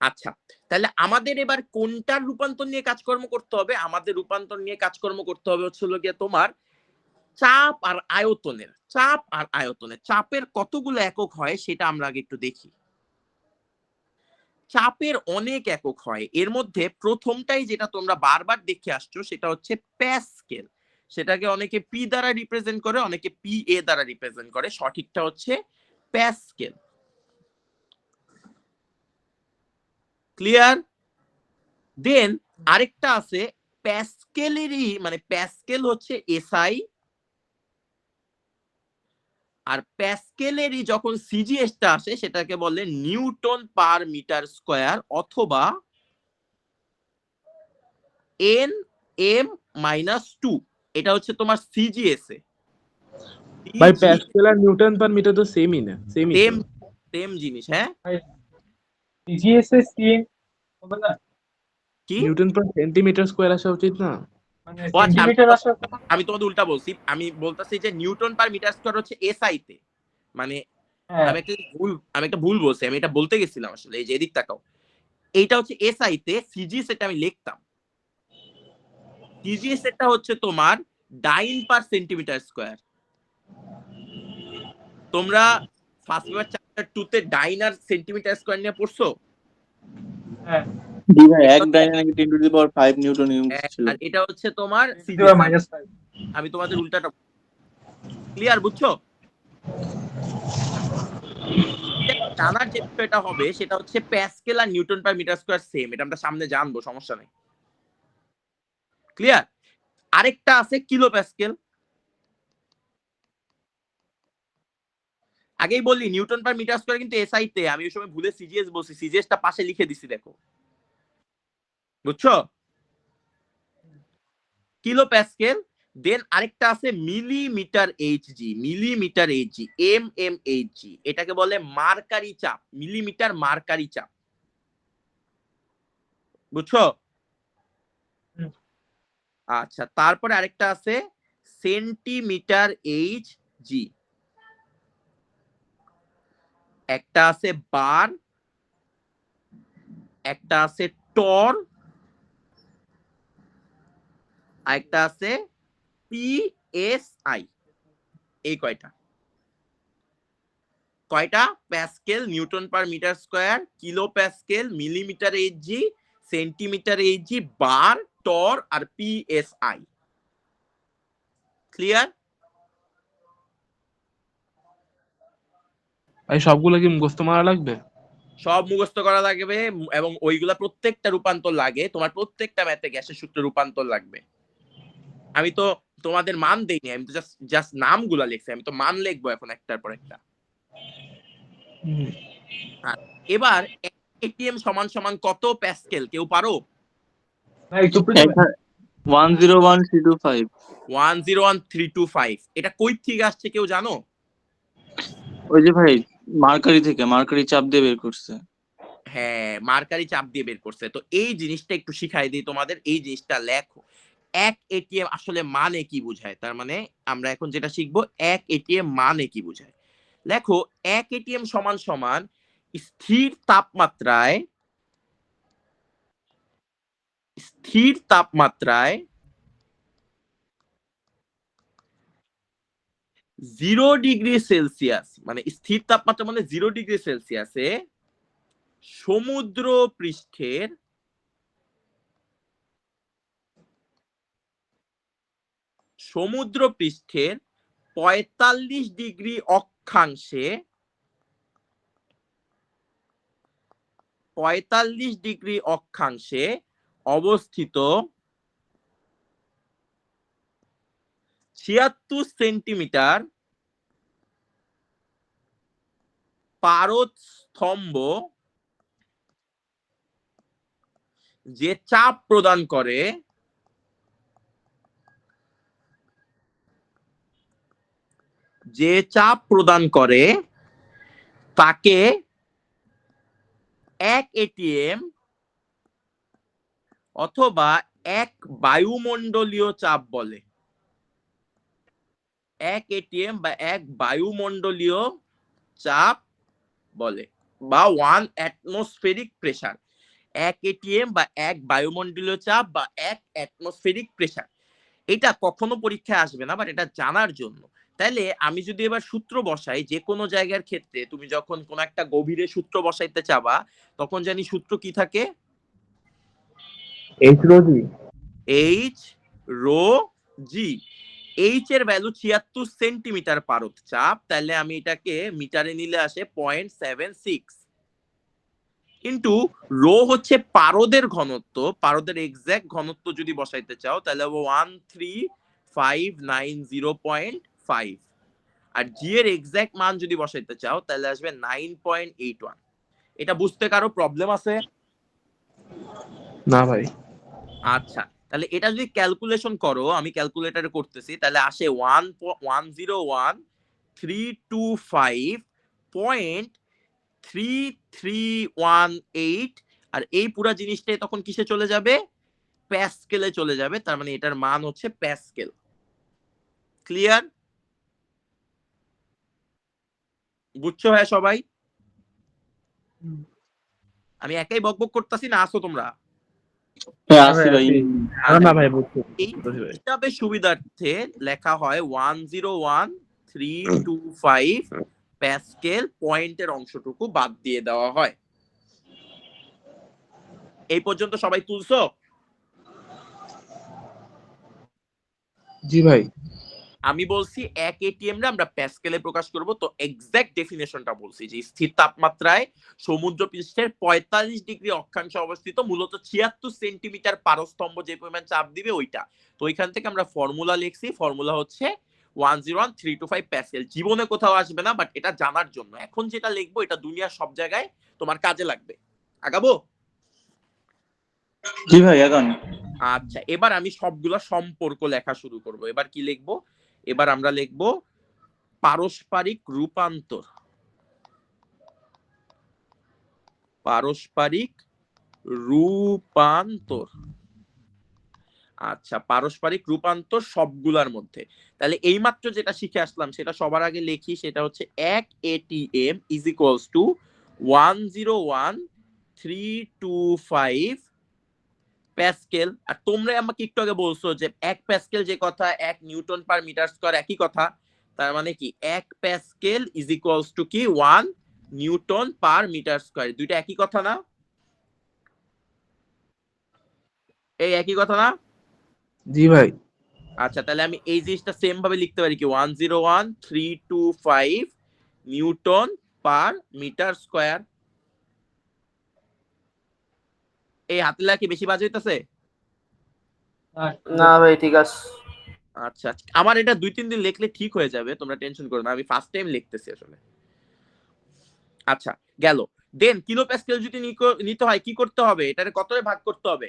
আচ্ছা, তাহলে আমাদের এবার কোনটার রূপান্তর নিয়ে কাজকর্ম করতে হবে? আমাদের রূপান্তর নিয়ে কাজকর্ম করতে হবে হচ্ছে হলো গিয়ে তোমার চাপ আর আয়তনের। চাপ আর আয়তনের, চাপের কতগুলো একক হয় সেটা আমরা আগে একটু দেখি। চাপের অনেক একক হয়, এর মধ্যে প্রথমটাই যেটা তোমরা বারবার দেখে আসছো সেটা হচ্ছে প্যাসকেল। সেটাকে অনেকে পি দ্বারা রিপ্রেজেন্ট করে, অনেকে পি এ দ্বারা রিপ্রেজেন্ট করে, সঠিকটা হচ্ছে প্যাসকেল। ক্লিয়ার? দেন আরেকটা আছে প্যাসকেলেরই, মানে প্যাসকেল হচ্ছে এসআই, আর প্যাসকেলেরই যখন সিজিএসটা আসে সেটাকে বলে নিউটন পার মিটার স্কয়ার, অথবা এন এম -2। এটা হচ্ছে তোমার সিজিএস এ। ভাই প্যাসকেল আর নিউটন পার মিটার তো সেমই না, সেমই সেম তো। সেম জিনিস। হ্যাঁ, জিএসএস সিএম হবে না? কি? নিউটন পার সেন্টিমিটার স্কয়ার আসা উচিত না? মানে ও আচ্ছা, সেন্টিমিটার আসা। আমি তোমাদের উল্টা বলছি, আমি বলতেছি যে নিউটন পার মিটার স্কয়ার হচ্ছে এসআই তে, মানে হ্যাঁ, আমি একটা ভুল বলছি, আমি এটা বলতে গেছিলাম আসলে। এই যে এদিক তাকাও, এইটা হচ্ছে এসআই তে, সিজিএস এটা আমি লিখতাম। সিজিএস এটা হচ্ছে তোমার ডাইন পার সেন্টিমিটার স্কয়ার। তোমরা ফার্স্ট পেপার চ্যাপ্টার 2 তে ডাইন আর সেন্টিমিটার স্কয়ার নিয়ে পড়ছো? হ্যাঁ। জি ভাই, এক ডাইনে নাকি 10⁵ নিউটন ইউনিট ছিল। আর এটা হচ্ছে তোমার -5। আমি তোমাদের উল্টাটা। ক্লিয়ার? বুঝছো? জানার যে বিষয়টা হবে সেটা হচ্ছে প্যাসকেল আর newton per metre square same, এটা আমরা সামনে জানবো, সমস্যা নেই। ক্লিয়ার? আরেকটা আছে কিলো প্যাসকেল। আগেই বললি নিউটন পার মিটার স্কয়ার কিন্তু এসআই তে, আমি ওই সময় ভুলে সিজিএস বলছি, সিজিএসটা পাশে লিখে দিছি দেখো, বুঝছো? Kilo Pascal. দেন আরেকটা আছে millimetre Hg, millimetre Hg, Hg, এটাকে বলে মার্কারি চাপ, মিলিমিটার মার্কারি চাপ, বুঝছো? হুম। আচ্ছা, তারপরে আরেকটা আছে সেন্টিমিটার এইচজি, একটা আছে বার, একটা আছে টর, আরেকটা আছে পিএসআই। এই কয়টা pascal, newton per metre square, kilo pascal, millimetre Hg, centimetre Hg, bar, torr আর পিএসআই। ক্লিয়ার? ভাই সবগুলো কি মুখস্থ মারা লাগবে? সব মুখস্থ করা লাগবে, এবং ওইগুলা প্রত্যেকটা রূপান্তর লাগে, তোমার প্রত্যেকটা ম্যাথে গ্যাসের সূত্র রূপান্তর লাগবে। আমি তো তোমাদের মান দেইনি, আমি তো জাস্ট নামগুলা লিখছি, আমি তো মান লিখবো এখন একটার পর একটা। হুম। এবার এটিএম সমান সমান কত প্যাসকেল, কেউ পারো? ভাই সুপ্রিত ভাই, 101325। 101325, এটা কই থেকে আসছে কেউ জানো? ওই যে ভাই, মার্কারি থেকে, মার্কারি চাপ দিয়ে বের করছে। হ্যাঁ, মার্কারি চাপ দিয়ে বের করছে। তো এই জিনিসটা একটু শিখাই দিই তোমাদের, এই জিনিসটা লেখো। এক এটিএম আসলে মানে কি বোঝায়, তার মানে আমরা এখন যেটা শিখবো এক এটিএম মানে কি বোঝায়। লেখো, এক এটিএম সমান সমান স্থির তাপমাত্রায়, স্থির তাপমাত্রায় 0°C, মানে স্থির তাপমাত্রা মানে 0°C সমুদ্র পৃষ্ঠের, সমুদ্র পৃষ্ঠের 45 ডিগ্রি অক্ষাংশে, 45 ডিগ্রি অক্ষাংশে অবস্থিত 76 সেন্টিমিটার পারদ স্তম্ভ যে চাপ প্রদান করে, যে চাপ প্রদান করে তাকে এক এটিএম অথবা এক বায়ুমণ্ডলীয় চাপ বলে। এক এটিএম বা এক বায়ুমণ্ডলীয় চাপ বলে, বা 1 অ্যাটমসফেরিক প্রেসার। এক এটিএম বা এক বায়ুমণ্ডলীয় চাপ বা এক অ্যাটমসফেরিক প্রেসার। এটা কখনো পরীক্ষায় আসবে না, বাট এটা জানার জন্য। তাইলে আমি যদি এবার সূত্র বসাই যে কোনো জায়গার ক্ষেত্রে, তুমি যখন কোন একটা গভীরে সূত্র বসাইতে চাবা, তখন জানি সূত্র কি থাকে? এইচ রোজি। এইচ রো জি। এইচ এর ভ্যালু 76 সেন্টিমিটার পারদ চাপ, তাহলে আমি এটাকে মিটারে নিলে আসে 0.76, কিন্তু রো হচ্ছে পারদের ঘনত্ব, পারদের এক্সাক্ট ঘনত্ব যদি বসাইতে চাও তাহলে 13590.5, আর জি এর এক্সাক্ট মান যদি বসাইতে চাও তাহলে আসবে 9.81। এটা বুঝতে কারো প্রবলেম আছে? না ভাই। আচ্ছা, তাহলে এটা যদি ক্যালকুলেশন করো, আমি ক্যালকুলেটরে করতেছি, তাহলে আসে 101.3318, আর এই পুরা জিনিসটাই তখন কিসে চলে যাবে? প্যাসকেলে চলে যাবে, তার মানে এটার মান হচ্ছে প্যাসকেল। ক্লিয়ার? বুঝছো হ্যাঁ সবাই? আমি একাই বকবক করতেছি না আসো তোমরা? হ্যাঁ আসি ভাই। না ভাই বুঝছি। এই হিসাবের সুবিধার্থে লেখা হয় 101.325 প্যাসকেল, পয়েন্টের অংশটুকু বাদ দিয়ে দেওয়া হয়। এই পর্যন্ত সবাই তুলছো? জি ভাই। আমি বলছি এক এটিএম রে আমরা প্যাসকেলে প্রকাশ করব, তো এক্সাক্ট ডেফিনেশনটা বলছি যে স্থির তাপমাত্রায় সমুদ্র পৃষ্ঠের 45 ডিগ্রি অক্ষাংশে অবস্থিত মূলত 76 সেন্টিমিটার পারস্তম্ভ যে পরিমাণ চাপ দিবে ওইটা। তো ওইখান থেকে আমরা ফর্মুলা লিখছি, ফর্মুলা হচ্ছে 101325 প্যাসকেল। জীবনে কোথাও আসবে না, বাট এটা জানার জন্য এখন যেটা লিখবো এটা দুনিয়ার সব জায়গায় তোমার কাজে লাগবে। আগাবো? জি ভাই এখন আচ্ছা, এবার আমি সবগুলা সম্পর্ক লেখা শুরু করব। এবার কি লিখবো? এবার আমরা লিখবো পারস্পরিক রূপান্তর। পারস্পরিক রূপান্তর। আচ্ছা, পারস্পরিক রূপান্তর সবগুলার মধ্যে। তাহলে এইমাত্র যেটা শিখে আসলাম সেটা সবার আগে লিখি, সেটা হচ্ছে 1 ATM is equals to 101325 pascal. আর তোমরা আমাকে একটু আগে বলছো যে 1 প্যাসকেল যে কথা 1 নিউটন পার মিটার স্কয়ার একই কথা, তার মানে কি 1 প্যাসকেল ইজ ইকুয়ালস টু কি 1 নিউটন পার মিটার স্কয়ার। দুইটা একই কথা না? এই একই কথা না? জি ভাই। আচ্ছা, তাহলে আমি এই জিনিসটা সেম ভাবে লিখতে পারি কি 101325 নিউটন পার মিটার স্কয়ার। এই হাতে লেখা কি বেশি বাজে হইতাছে? না ভাই ঠিক আছে। আচ্ছা, আমার এটা 2-3 দিন লিখলে ঠিক হয়ে যাবে, তোমরা টেনশন করো না, আমি ফার্স্ট টাইম লিখতেছি আসলে। আচ্ছা, গেল। দেন কিলো প্যাসকেল যদি নিতে হয় কি করতে হবে? এটারে কতরে ভাগ করতে হবে?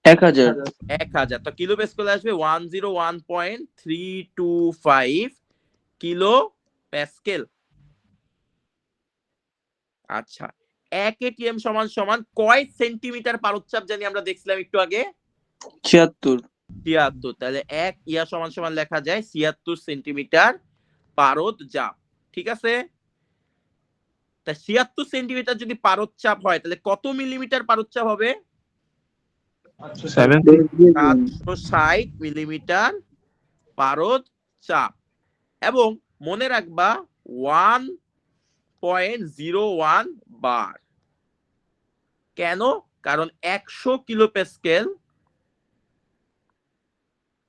1000। 1000। তো কিলো প্যাসকেল আসবে 101.325 কিলো প্যাসকেল। আচ্ছা, 1 এটিএম সমান সমান কয় সেন্টিমিটার পারদচাপ জানি আমরা দেখছিলাম একটু আগে? 76। 76। তাহলে 1 ইয়া সমান সমান লেখা যায় 76 সেন্টিমিটার পারদচাপ। ঠিক আছে? তা 76 সেন্টিমিটার যদি পারদচাপ হয় তাহলে কত মিলিমিটার পারদচাপ হবে? 760 মিলিমিটার পারদচাপ। এবং মনে রাখবা 1.01 বার। কেন? কারণ 100 kilo Pascal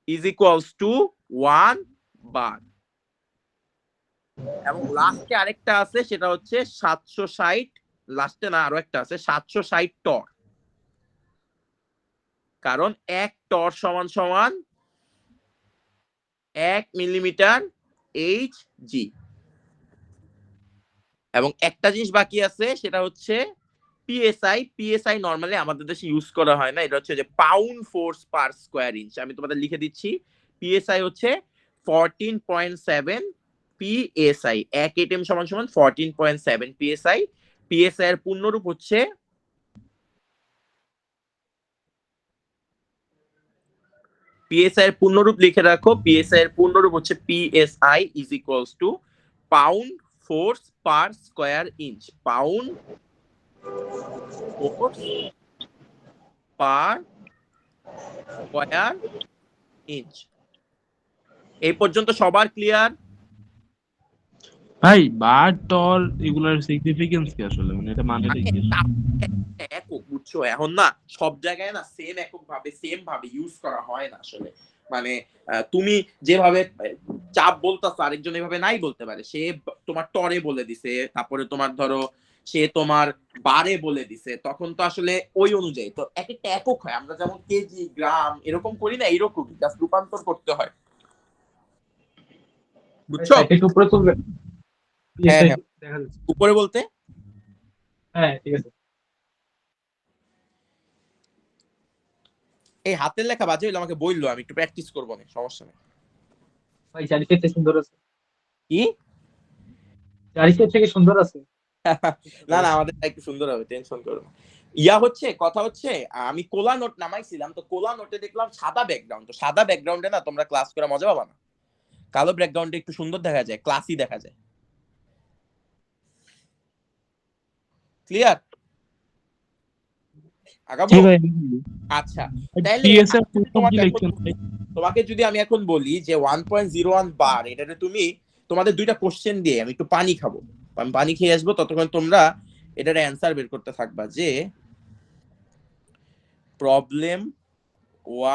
is equals two 1 বার। এবং লাস্টে আরেকটা আছে, সেটা হচ্ছে 760, লাস্টে না আরো একটা আছে 760 টর। কারণ 1 টর সমান সমান 1 মিলিমিটার Hg। এবং একটা জিনিস বাকি আছে, সেটা হচ্ছে পিএসআই। পিএসআই নরমালি আমাদের দেশে ইউজ করা হয় না, এটা হচ্ছে যে pound force per square inch. আমি তোমাদের লিখে দিচ্ছি, পিএসআই হচ্ছে 14.7 পিএসআই। 1 এটিএম সমান সমান 14.7 পিএসআই। পিএসআই এর পূর্ণরূপ হচ্ছে পিএসআই এর পূর্ণরূপ লিখে রাখো। পিএসআই এর পূর্ণরূপ হচ্ছে PSI is equals two pound force per square inch. Pound force per square inch. এই পর্যন্ত সবার ক্লিয়ার? ভাই বার টর এগুলার সিগনিফিকেন্স কি আসলে, মানে এটা মানেটা কি? একক, বুঝছো? এখন না সব জায়গায় না সেম একক ভাবে সেম ভাবে ইউজ করা হয় না আসলে। মানে তুমি যেভাবে চাপ বলতাছ আরেকজন এভাবে নাই বলতে পারে। সে তোমার টরে বলে দিছে, তারপরে তোমার ধরো সে তোমার বারে বলে দিছে, তখন তো আসলে ওই অনুযায়ী তো এক একটা একক হয়। আমরা যেমন কেজি গ্রাম এরকম করি না, এইরকম জাস্ট রূপান্তর করতে হয়, বুঝছো? একটু উপরে তুলবে। হ্যাঁ হ্যাঁ, দেখা যাচ্ছে। উপরে বলতে হ্যাঁ ঠিক আছে। এই হাতের লেখা বাজে হইলে আমাকে বললো, আমি একটু প্র্যাকটিস করবো না, সমস্যা নেই। ভাই জারিফের থেকে সুন্দর আছে। কি? জারিফের থেকে সুন্দর আছে। না না, আমাদের একটু সুন্দর হবে, টেনশন করো না। ইয়া হচ্ছে, কথা হচ্ছে আমি কোলা নোট নামাইছিলাম, তো কোলা নোটে দেখলাম সাদা ব্যাকগ্রাউন্ড। তো সাদা ব্যাকগ্রাউন্ডে না তোমরা ক্লাস করে মজা পাবা না। কালো ব্যাকগ্রাউন্ডে একটু সুন্দর দেখা যায়, ক্লাসি দেখা যায়। ক্লিয়ার? আগাবো? জি ভাই। আচ্ছা, তাহলে পিএসআর আমি প্রথম কি লিখছেন ভাই? তোমাকে যদি আমি এখন বলি যে 1.01 বার, এটাতে তুমি তোমাদের দুইটা কোশ্চেন দিয়ে আমি একটু পানি খাবো, আমি পানি খেয়ে আসবো, ততক্ষণ তোমরা এটার অ্যান্সার বের করতে থাকবা। যে প্রবলেম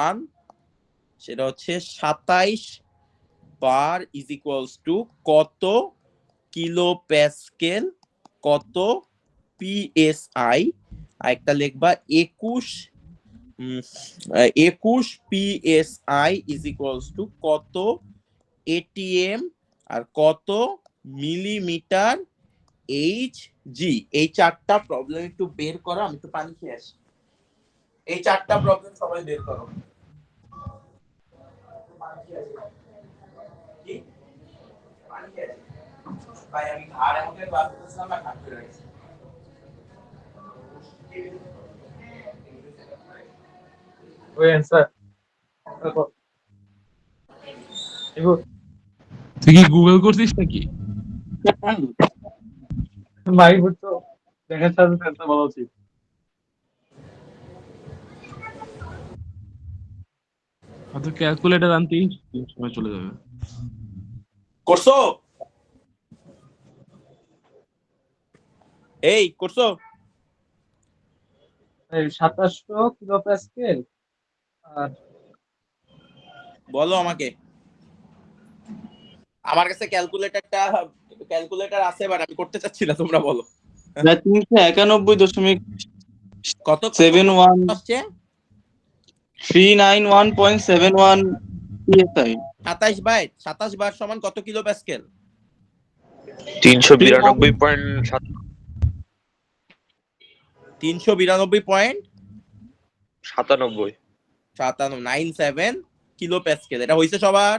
1 সেটা হচ্ছে 27 বার ইজ ইকুয়ালস টু কত কিলো প্যাসকেল কত পিএসআই, আর একটা লিখবা 21 পিএসআই ইজ ইকুয়ালস টু কত এটিএম আর কত মিলিমিটার এইচ জি। এই চারটা প্রবলেম একটু বের করো, আমি একটু পানি খেয়ে আসি। এই চারটা প্রবলেম সবাই বের করো। কি? পানি খেয়ে আসি। ভাই আমি ঘাড় এমন বার করতেছিলাম আর ঠান্ডা হয়ে গেছে। ওই অ্যান্সার তুই কি গুগল করছিস নাকি? ভাই বুঝছো দেখার সাথে সাথে বলা উচিত। অত ক্যালকুলেটর আনতেই সময় চলে যাবে। করছো? এই করছো? 2700 কিলো প্যাসকেল আর বলো আমাকে। আমার কাছে ক্যালকুলেটর আছে, বাট আমি করতে চাচ্ছি না, তোমরা বলো। 391.71 কত 391.71 psi 27 বার সমান কত কিলো প্যাসকেল? 392.7 392.97 kilo Pascal. এটা হইছে সবার?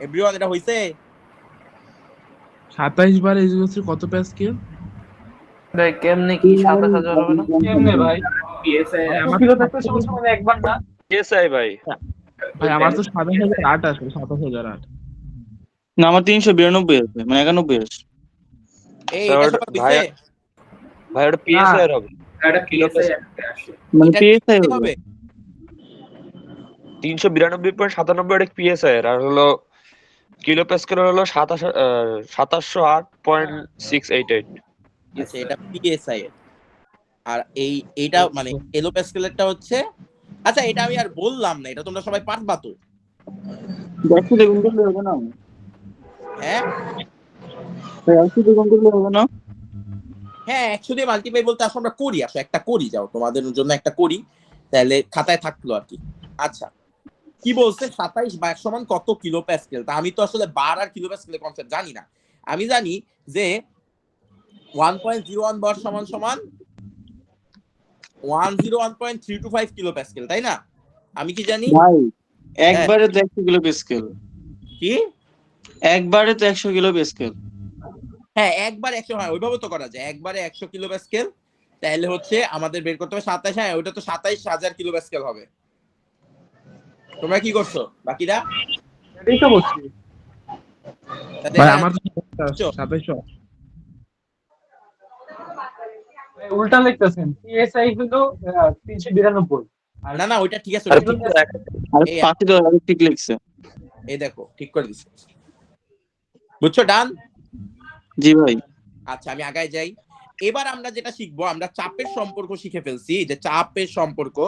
এভরিওয়ান এটা হইছে? 27 বার ইজ কত প্যাসকেল? ভাই কেমনে কি 27,000 হবে না? কেমনে ভাই? পিএসআই আমার কিলো থাকতে সমস্যা মানে একবার না। PSI ভাই। ভাই আমার তো 27,008 আছে, 27,008। না, আমার 392 আছে, মানে 91 আছে। এই এটা সবার হইছে? ভাই ওটা PSI এর হবে। এটা পিএসআই আসে। মানে এটা psi কি হবে। হবে? 392.97 এটা PSI এর, আর হলো কিলো প্যাসকেল হলো 2708.688। আচ্ছা এটা পিএসআই এর, আর এইটা মানে কিলো প্যাসকেলেরটা হচ্ছে। আচ্ছা এটা আমি আর বললাম না, এটা তোমরা সবাই পারবা তো? 100 দিয়ে গুণ করলে হবে না? হ্যাঁ 100 দিয়ে গুণ করলে হবে না? হ্যাঁ 100 দিয়ে মাল্টিপ্লাই বলতে আসলে আমরা করি, আসলে একটা করি, যাও তোমাদের জন্য একটা করি, তাহলে খাতায় থাকলো আর কি। আচ্ছা কি বলছে 27 বার সমান কত কিলো প্যাসকেল? তা আমি তো আসলে বার আর কিলো প্যাসকেলের কনসেপ্ট জানি না। আমি জানি যে 1.01 বার সমান সমান 101.325 কিলো প্যাসকেল, তাই না? আমি কি জানি? ভাই একবারে তো 100 কিলো প্যাসকেল, কি? একবারে তো 100 কিলো প্যাসকেল। হ্যাঁ একবার 100, হ্যাঁ ওইভাবে তো করা যায়, একবারে 100 কিলো প্যাসকেল। তাহলে হচ্ছে আমাদের বের করতে হবে 27, হ্যাঁ ওইটা তো 27,000 কিলো প্যাসকেল হবে। তোমরা কি করছো বাকিরা? এটাই তো বলছি। তাদের ভাই হ্যাঁ আমার তো বুঝছো? 2700। উল্টা লিখতেছেন, পিএসআই হলো 392 আর না না ওইটা ঠিক আছে, আর ওইটা ঠিক আছে। আর এই পাশে তো আর ঠিক লিখছে। এই দেখো ঠিক করে দিছি, বুঝছো? ডান। জি ভাই। আচ্ছা আমি আগায় যাই। এবার আমরা যেটা শিখবো, আমরা চাপের সম্পর্ক শিখে ফেলছি, যে চাপের সম্পর্ক।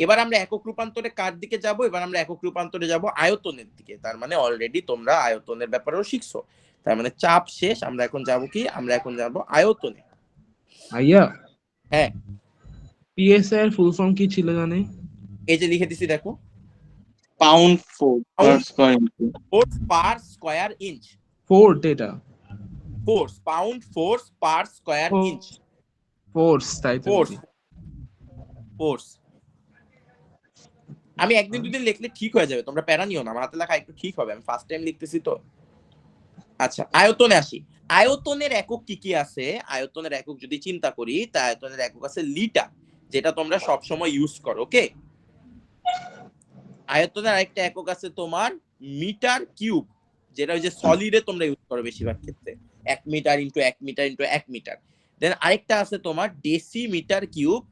এবার আমরা একক রূপান্তরে কার দিকে যাব? এবার আমরা একক রূপান্তরে যাব আয়তনের দিকে। তার মানে অলরেডি তোমরা আয়তনের ব্যাপারেও শিখছো, তার মানে চাপ শেষ। আমরা এখন যাব কি? আমরা এখন যাব আয়তনে। ভাইয়া হ্যাঁ পিএসআই এর ফুল ফর্ম কি ছিল জানে? এই যে লিখে দিছি দেখো, pound per square inch. Force per square inch. Fort, এটা force pound, force per square inch. Force, তাই তো ফোর্স বলি। ফোর্স আমি একদিন দুদিন লিখলে ঠিক হয়ে যাবে, তোমরা প্যারা নিও না, আমার হাতে লেখা একটু ঠিক হবে, আমি ফার্স্ট টাইম লিখতেছি তো। আচ্ছা আয়তনে আসি। আয়তনের একক কি কি আছে? আয়তনের একক যদি চিন্তা করি, তা আয়তনের একক আছে লিটার, যেটা তোমরা সব সময় ইউজ করো। ওকে, আয়তনের আরেকটা একক আছে তোমার মিটার কিউব, যেটা ওই যে সলিডে তোমরা ইউজ করো বেশিরভাগ ক্ষেত্রে, 1 metre into 1 metre into 1 metre. Then আরেকটা আছে তোমার ডেসিমিটার কিউব,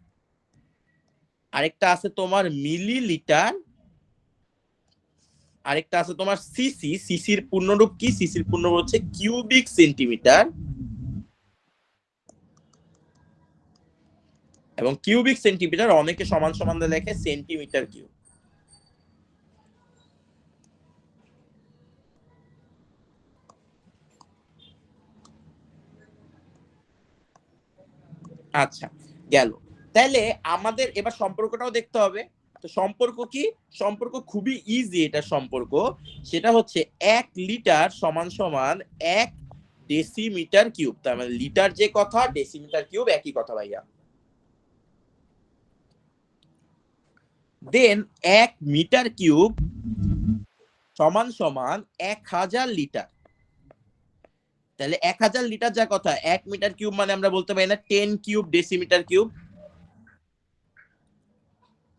আরেকটা আছে তোমার মিলিলিটার, আরেকটা আছে তোমার সিসি। সিসির পূর্ণরূপ কি? সিসির পূর্ণরূপ হচ্ছে কিউবিক সেন্টিমিটার, এবং কিউবিক সেন্টিমিটার অনেকে সমান সমান লেখে সেন্টিমিটার কিউব। আচ্ছা, গেল। তাহলে আমাদের এবার সম্পর্কটাও দেখতে হবে। তো সম্পর্ক কি? সম্পর্ক খুবই ইজি। এটা সম্পর্ক সেটা হচ্ছে 1 লিটার সমান সমান 1 ডেসিমিটার কিউব। তার মানে লিটার যে কথা, ডেসিমিটার কিউব একই কথা ভাইয়া। দেন 1 মিটার কিউব সমান সমান 1000 লিটার। তাহলে 1000 লিটার যা কথা, 1 মিটার কিউব মানে আমরা বলতে পারি না 10 কিউব ডেসিমিটার কিউব?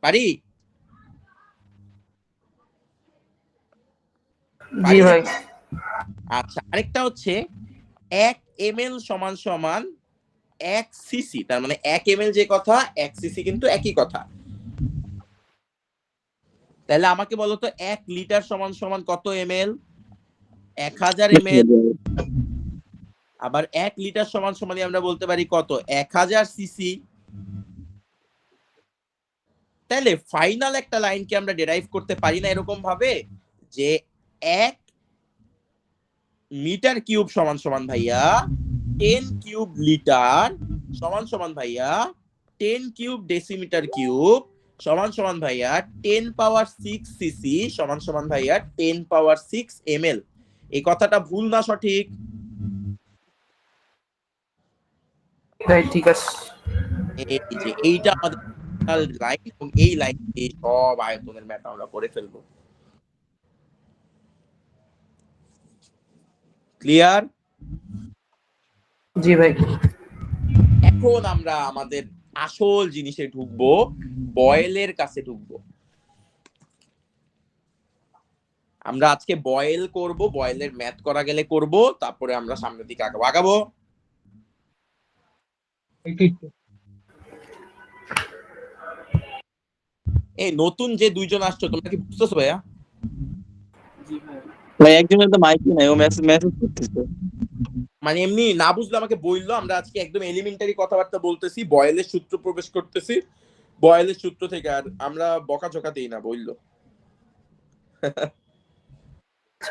পারি? জি পারি ভাই। নাকি? আচ্ছা, আরেকটা হচ্ছে 1 ml সমান সমান 1 সিসি। তার মানে 1 ml যে কথা, 1 সিসি কিন্তু একই কথা। তাহলে আমাকে বলো তো 1 লিটার সমান সমান কত ml? 1000 ml। আবার 1 লিটার সমান সমান আমরা বলতে পারি কত? 1000 সিসি। তাহলে ফাইনাল একটা লাইনকে আমরা ডেরাইভ করতে পারি না এরকম ভাবে যে 1 মিটার কিউব সমান সমান ভাইয়া 10 কিউব লিটার সমান সমান ভাইয়া 10 কিউব ডেসিমিটার কিউব সমান সমান ভাইয়া 10 পাওয়ার 6 সিসি সমান সমান ভাইয়া 10 পাওয়ার 6 ml। এই কথাটা ভুল না সঠিক? ভাই ঠিক আছে। এই যে এইটা আমাদের লাইন, এবং এই লাইন দিয়ে সব আয়তনের ম্যাথ আমরা করে ফেলবো। ক্লিয়ার? জি ভাই। এখন আমরা আমাদের আসল জিনিসে ঢুকবো, বয়েলের কাছে ঢুকবো। আমরা আজকে বয়েল করব, বয়েলের ম্যাথ করা গেলে করব, তারপরে আমরা সামনের দিকে আগাবো। এই নতুন যে দুইজন আসছো তোমরা কি বুঝতেছো ভাইয়া? ভাই একজনের তো মাইকই নাই, ও মেসেজ করতেছে। মানে এমনি না বুঝলে আমাকে বললো। আমরা আজকে একদম এলিমেন্টারি কথাবার্তা বলতেছি, বয়েলের সূত্র প্রবেশ করতেছি, বয়েলের সূত্র থেকে। আর আমরা বকাঝকা দেই না, বললো।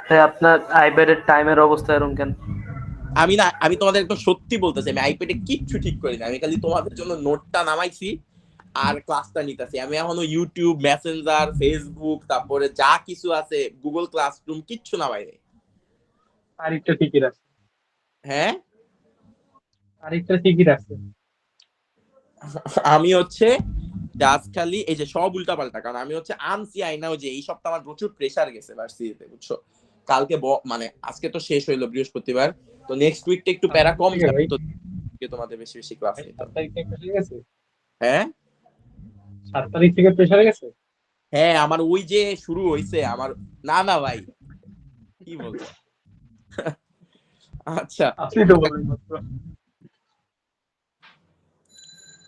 ভাই আপনার আইপ্যাডের টাইমের অবস্থা এরকম কেন? আমি তোমাদের একদম সত্যি বলতেছি, আমি আইপ্যাডে কিচ্ছু ঠিক করি না। আমি খালি তোমাদের জন্য নোটটা নামাইছি আর ক্লাসটা নিতেছি। আমি এখনো ইউটিউব, মেসেঞ্জার, ফেসবুক, তারপরে যা কিছু আছে গুগল ক্লাসরুম কিচ্ছু নামাই নাই। তারিখটা ঠিকই রাখছে, হ্যাঁ, তারিখটা ঠিকই রাখছে। আমি হচ্ছে জাস্ট খালি এই যে সব উল্টাপাল্টা, কারণ আমি হচ্ছে আনসি আইনাও যে এই সপ্তাহ আমার প্রচুর প্রেসার গেছে ভার্সিটিতে, বুঝছো। কালকে মানে আজকে তো শেষ হইলো বৃহস্পতিবার, তো নেক্সট উইকটা একটু প্যারা কম ঠিক আছে ভাই, তো তোমাদের বেশি বেশি ক্লাস নিতে 7 হবে। তারিখ থেকে প্রেশার গেছে, হ্যাঁ 7 তারিখ থেকে প্রেশার গেছে। হ্যাঁ, আমার ওই যে শুরু হইছে আমার। না না ভাই, কি বলবো। আচ্ছা, আপনি তো বলেন মাত্র।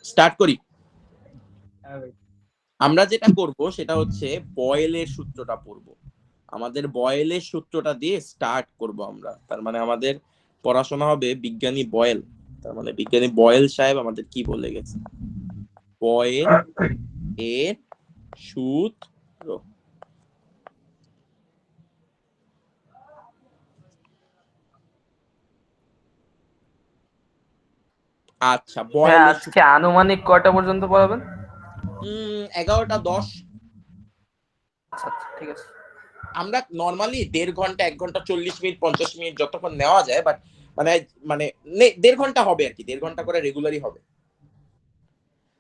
স্টার্ট করি। হ্যাঁ ভাই। আমরা যেটা করব সেটা হচ্ছে বয়েলের সূত্রটা পড়বো। আমাদের বয়েলের সূত্রটা দিয়ে স্টার্ট করব আমরা। তার মানে আমাদের পড়াশোনা হবে বিজ্ঞানী বয়েল। তার মানে বিজ্ঞানী বয়েল সাহেব আমাদের কি বলে গেছে, বয়েল এর সূত্র। আচ্ছা, ভাই বয়েলের আজকে আনুমানিক কয়টা পর্যন্ত পড়াবেন? 11টা 10। আচ্ছা আচ্ছা ঠিক আছে। আমরা নর্মালি 1.5 ঘন্টা, 1 ঘন্টা 40 মিনিট, 50 মিনিট যতক্ষণ নেওয়া যায়, বাট মানে মানে 1.5 ঘন্টা হবে আর কি, 1.5 ঘন্টা করে রেগুলারই হবে।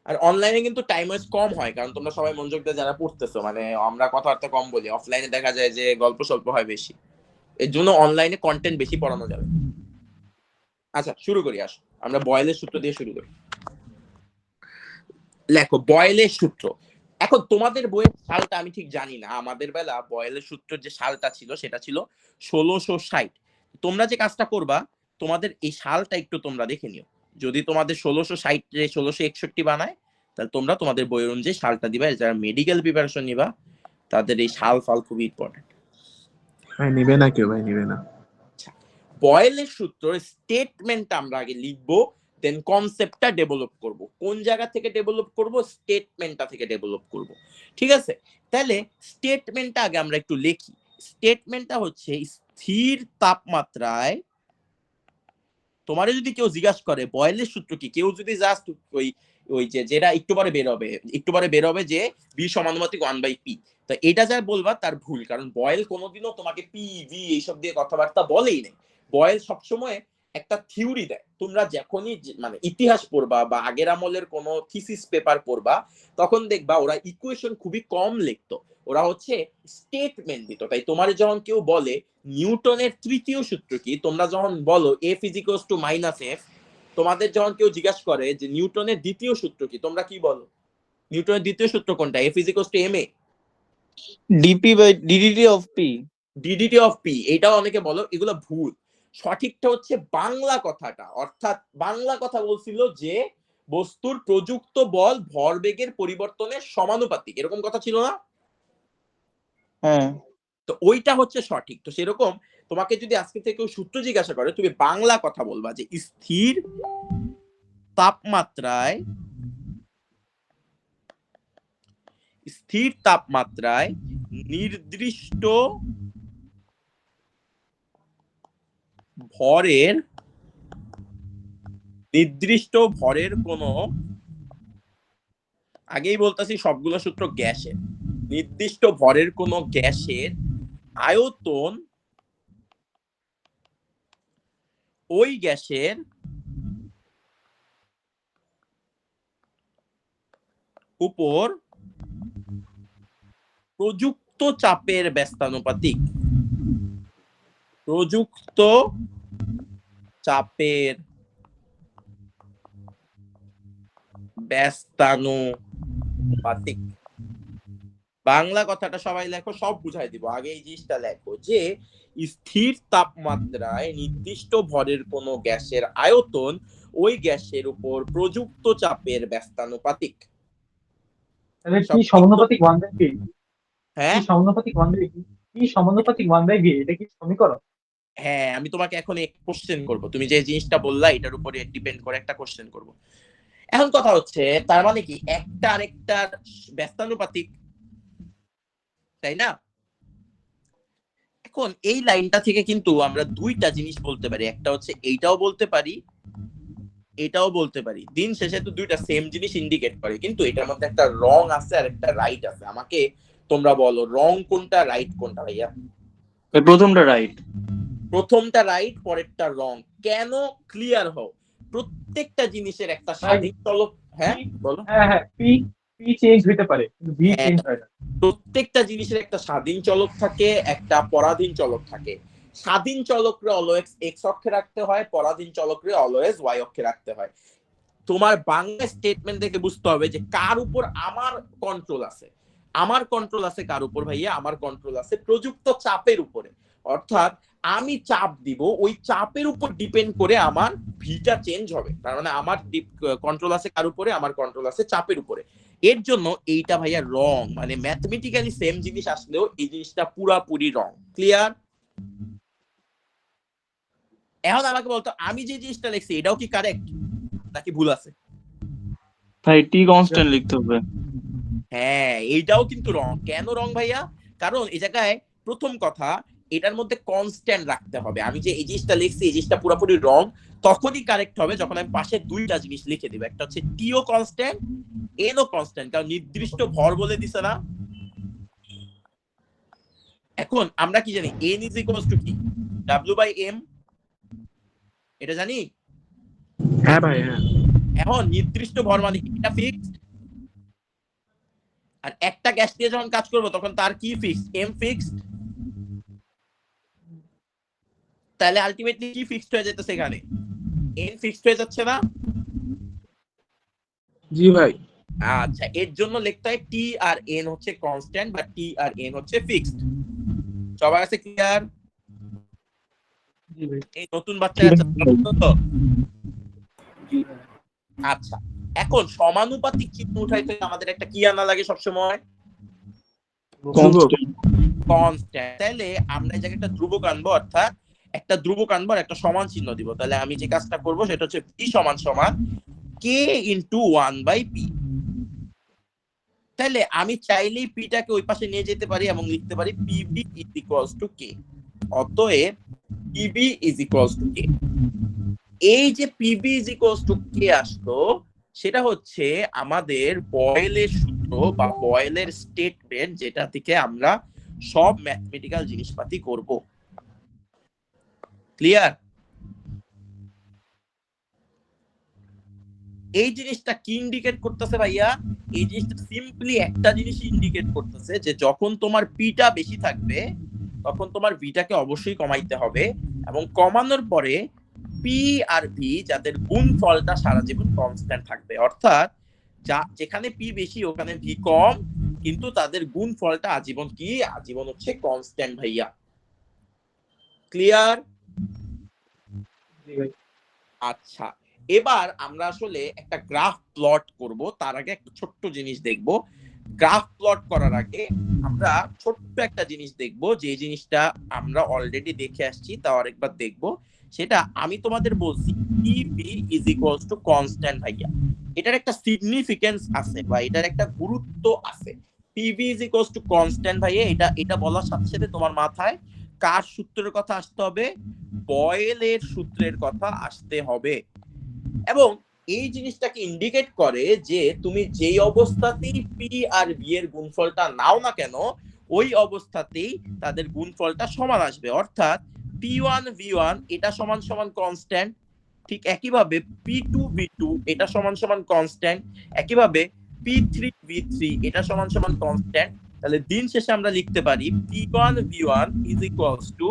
আর অনলাইনে কিন্তু টাইম ওয়েস্ট কম হয়, কারণ তোমরা সবাই মনোযোগ দিয়ে যারা পড়তেছো, মানে আমরা কথাবার্তা কম বলি। অফলাইনে দেখা যায় যে গল্প স্বল্প হয় বেশি, এর জন্য অনলাইনে কন্টেন্ট বেশি পড়ানো যাবে। আচ্ছা শুরু করি, আসো আমরা বয়েলের সূত্র দিয়ে শুরু করি। লেখো বয়েলের সূত্র। এখন তোমাদের বইয়ের সালটা আমি ঠিক জানি না, আমাদের বেলা বয়েলের সূত্রের যে সালটা ছিল সেটা ছিল 1660। তোমরা যে কাজটা করবা, তোমাদের এই সালটা একটু তোমরা দেখে নিও। যদি তোমাদের 1660 1661 বানায়, তাহলে তোমরা তোমাদের বইয়ের অনুযায়ী সালটা দিবা। যারা মেডিকেল প্রিপারেশন নিবা তাদের এই সাল ফাল খুবই ইম্পর্টেন্ট। ভাই নিবে না কেউ, ভাই নিবে না। বয়েলের সূত্র স্টেটমেন্টটা আমরা আগে লিখবো, দেন কনসেপ্টটা ডেভেলপ করব। কোন জায়গা থেকে ডেভেলপ করব? স্টেটমেন্টটা থেকে ডেভেলপ করব। ঠিক আছে, তাহলে স্টেটমেন্টটা আগে আমরা একটু লিখি। স্টেটমেন্টটা হচ্ছে স্থির তাপমাত্রায় তোমারে যদি কেউ জিজ্ঞাসা করে বয়েলের সূত্র কি, কেউ যদি জাস্ট ওই ওই যে যেটা একটু পরে বের হবে যে বি সমানুপাতিক 1/p, তো এটা যা বলবা তার ভুল, কারণ বয়েল কোনোদিনও তোমাকে পি ভি এইসব দিয়ে কথাবার্তা বলেই নেই। বয়েল সবসময় একটা থিওরি দেয়। তোমরা যখনই মানে ইতিহাস পড়বা বা আগের আমলের কোনো থিসিস পেপার পড়বা, তখন দেখবা ওরা ইকুয়েশন খুবই কম লিখতো, ওরা হচ্ছে স্টেটমেন্ট দিত। তাই তোমার যখন কেউ বলে নিউটনের তৃতীয় সূত্র কি, তোমরা যখন বলো F = -F, তোমাদের যখন কেউ জিজ্ঞাসা করে যে নিউটনের দ্বিতীয় সূত্র কি, তোমরা কি বলো? নিউটনের দ্বিতীয় সূত্র কোনটা? F = ma ddt of p। এটাও অনেকে বলো, এগুলো ভুল। সঠিকটা হচ্ছে বাংলা কথাটা, অর্থাৎ বাংলা কথা বলছিল যে বস্তুর প্রযুক্ত বল ভরবেগের পরিবর্তনের সমানুপাতিক, এরকম কথা ছিল না? হ্যাঁ, তো ওইটা হচ্ছে সঠিক। তো সেরকম তোমাকে যদি আজকে থেকে কেউ সূত্র জিজ্ঞাসা করে, তুমি বাংলা কথা বলবা যে স্থির তাপমাত্রায় নির্দিষ্ট ভরের কোন, আগেই বলতাছি সবগুলো সূত্র গ্যাসের, নির্দিষ্ট ভরের কোন গ্যাসের আয়তন ওই গ্যাসের উপর প্রযুক্ত চাপের ব্যস্তানুপাতিক। প্রযুক্ত চাপের ব্যস্তানুপাতিক। বাংলা কথাটা সবাই লেখো, সব বুঝাই দিব। আগে এই জিনিসটা লেখো যে স্থির তাপমাত্রায় নির্দিষ্ট ভরের কোন গ্যাসের আয়তন ওই গ্যাসের উপর প্রযুক্ত চাপের ব্যস্তানুপাতিক। তাহলে p সমানুপাতিক 1/v, হ্যাঁ p সমানুপাতিক 1/v, এটা কি সমীকরণ? হ্যাঁ, আমি তোমাকে এখন এক কোশ্চেন করব, তুমি যে জিনিসটা বললা এটার উপরে ডিপেন্ড করে একটা কোশ্চেন করব। এখন কথা হচ্ছে তার মানে কি একটা আরেকটার ব্যস্তানুপাতিক, তাই না? এখন এই লাইনটা থেকে কিন্তু আমরা দুইটা জিনিস বলতে পারি, একটা হচ্ছে এইটাও বলতে পারি, এটাও বলতে পারি। দিন শেষে তো দুইটা সেম জিনিস ইন্ডিকেট করে, কিন্তু এটার মধ্যে একটা রং আছে আর একটা রাইট আছে। আমাকে তোমরা বলো রং কোনটা, রাইট কোনটা ভাইয়া? প্রথমটা রাইট। প্রথমটা রাইট, পরেরটা রং। কেন? ক্লিয়ার হও। প্রত্যেকটা জিনিসের একটা স্বাধীন চলক, হ্যাঁ বলো। হ্যাঁ, p চেঞ্জ হইতে পারে কিন্তু v হ্যাঁ। চেঞ্জ হয় না। প্রত্যেকটা জিনিসের একটা স্বাধীন চলক থাকে, একটা পরাধীন চলক থাকে। স্বাধীন চলকরে অলওয়েজ এক্স অক্ষে রাখতে হয়, পরাধীন চলকরে অলওয়েজ ওয়াই অক্ষে রাখতে হয়। তোমার বাংলা স্টেটমেন্ট দেখে বুঝতে হবে যে কার উপর আমার কন্ট্রোল আছে। আমার কন্ট্রোল আছে কার উপর ভাইয়া? আমার কন্ট্রোল আছে প্রযুক্ত চাপের উপরে। অর্থাৎ আমি চাপ দিব, ওই চাপের উপর ডিপেন্ড করে আমার ভিটা চেঞ্জ হবে। তার মানে আমার কন্ট্রোল আছে কার উপরে? আমার কন্ট্রোল আছে চাপের উপরে। এর জন্য এইটা ভাইয়া রং, মানে ম্যাথমেটিক্যালি সেম জিনিস আসলেও এই জিনিসটা পুরাপুরি রং। ক্লিয়ার? এখন আমাকে বলতো আমি যে জিনিসটা লিখছি এটাও কি কারেক্ট নাকি ভুল আছে? ভাই টি কনস্ট্যান্ট লিখতে হবে। হ্যাঁ, এইটাও কিন্তু রং। কেন রং ভাইয়া? কারণ এই জায়গায় প্রথম কথা, এটার মধ্যে কনস্ট্যান্ট রাখতে হবে। আমি যে এই জিনিসটা লিখছি এই জিনিসটা পুরোপুরি রং তখনই কারেক্ট হবে যখন আমি পাশে দুইটা জিনিস লিখে দিব, একটা হচ্ছে টিও কনস্ট্যান্ট, এনও কনস্ট্যান্ট, কারণ নির্দিষ্ট ভর বলে দিছে না। এখন আমরা কি জানি? n ইজ ইকুয়ালস টু কি? w/m, এটা জানি। হ্যাঁ ভাই, হ্যাঁ। এখন নির্দিষ্ট ভর মানে কি? এটা ফিক্সড। আর একটা গ্যাস দিয়ে যখন কাজ করব তখন তার কি ফিক্সড? m fixed. তাহলে আলটিমেটলি কি ফিক্সড হয়ে যেতেছে এখানে? n ফিক্সড হয়ে যাচ্ছে না? জি ভাই। আচ্ছা, এর জন্য লিখতে হয় t আর n হচ্ছে কনস্ট্যান্ট বা t আর n হচ্ছে ফিক্সড। সবার কাছে ক্লিয়ার? জি ভাই। এই নতুন বাচ্চা তো। আচ্ছা, এখন সমানুপাতিক চিহ্ন উঠাইতে আমাদের একটা কি আনা লাগে সবসময়? কনস্ট্যান্ট। কনস্ট্যান্ট। তাহলে আমরা এই জায়গায় একটা ধ্রুবক আনবো, অর্থাৎ একটা ধ্রুবক আনবো আর একটা সমান চিহ্ন দিব। তাহলে আমি যে কাজটা করব সেটা হচ্ছে p সমান সমান k ইনটু 1/p। তাহলে আমি চাইলেই p টাকে ওই পাশে নিয়ে যেতে পারি এবং লিখতে পারি pb is equals two k। অতএব pb is equals two k। এই যে পিবি ইজ ইকুয়ালস টু কে আসতো, সেটা হচ্ছে আমাদের বয়েলের সূত্র বা বয়েলের স্টেটমেন্ট, যেটা থেকে আমরা সব ম্যাথমেটিক্যাল জিনিসপাতি করব। ক্লিয়ার? এই জিনিসটা কি ইন্ডিকেট করতেছে ভাইয়া? এই জিনিসটা সিম্পলি একটা জিনিস ইন্ডিকেট করতেছে যে যখন তোমার পিটা বেশি থাকবে তখন তোমার ভিটাকে অবশ্যই কমাইতে হবে, এবং কমানোর পরে পি আর ভি যাদের গুণফলটা সারা জীবন কনস্ট্যান্ট থাকবে। অর্থাৎ যেখানে পি বেশি ওখানে ভি কম, কিন্তু তাদের গুণফলটা আজীবন কি? আজীবন হচ্ছে কনস্ট্যান্ট ভাইয়া। ক্লিয়ার? আচ্ছা, এবার আমরা আসলে একটা গ্রাফ প্লট করব। তার আগে একটা ছোট্ট জিনিস দেখব। গ্রাফ প্লট করার আগে আমরা ছোট্ট একটা জিনিস দেখব, যে জিনিসটা আমরা অলরেডি দেখে আসছি, তাও আরেকবার দেখব। সেটা আমি তোমাদের বলছি PV is equals to constant ভাইয়া। এটার একটা সিগনিফিকেন্স আছে বা এটার একটা গুরুত্ব আছে। PV is equals to constant ভাইয়া, এটা বলার সাথে সাথে তোমার মাথায় কার সূত্রের কথা আসতে হবে? বয়েলের সূত্রের কথা আসতে হবে। এবং এই জিনিসটাকে ইন্ডিকেট করে যে তুমি যেই অবস্থাতেই পি আর বি এর গুণফলটা নাও না কেন, ওই অবস্থাতেই তাদের গুণফলটা সমান আসবে। অর্থাৎ P1 V1 এটা সমান সমান কনস্ট্যান্ট, ঠিক একইভাবে P2 V2 এটা সমান সমান কনস্ট্যান্ট, একইভাবে P3 V3 এটা সমান সমান কনস্ট্যান্ট। তাহলে দিন শেষে আমরা লিখতে পারি P1 V1 is equals to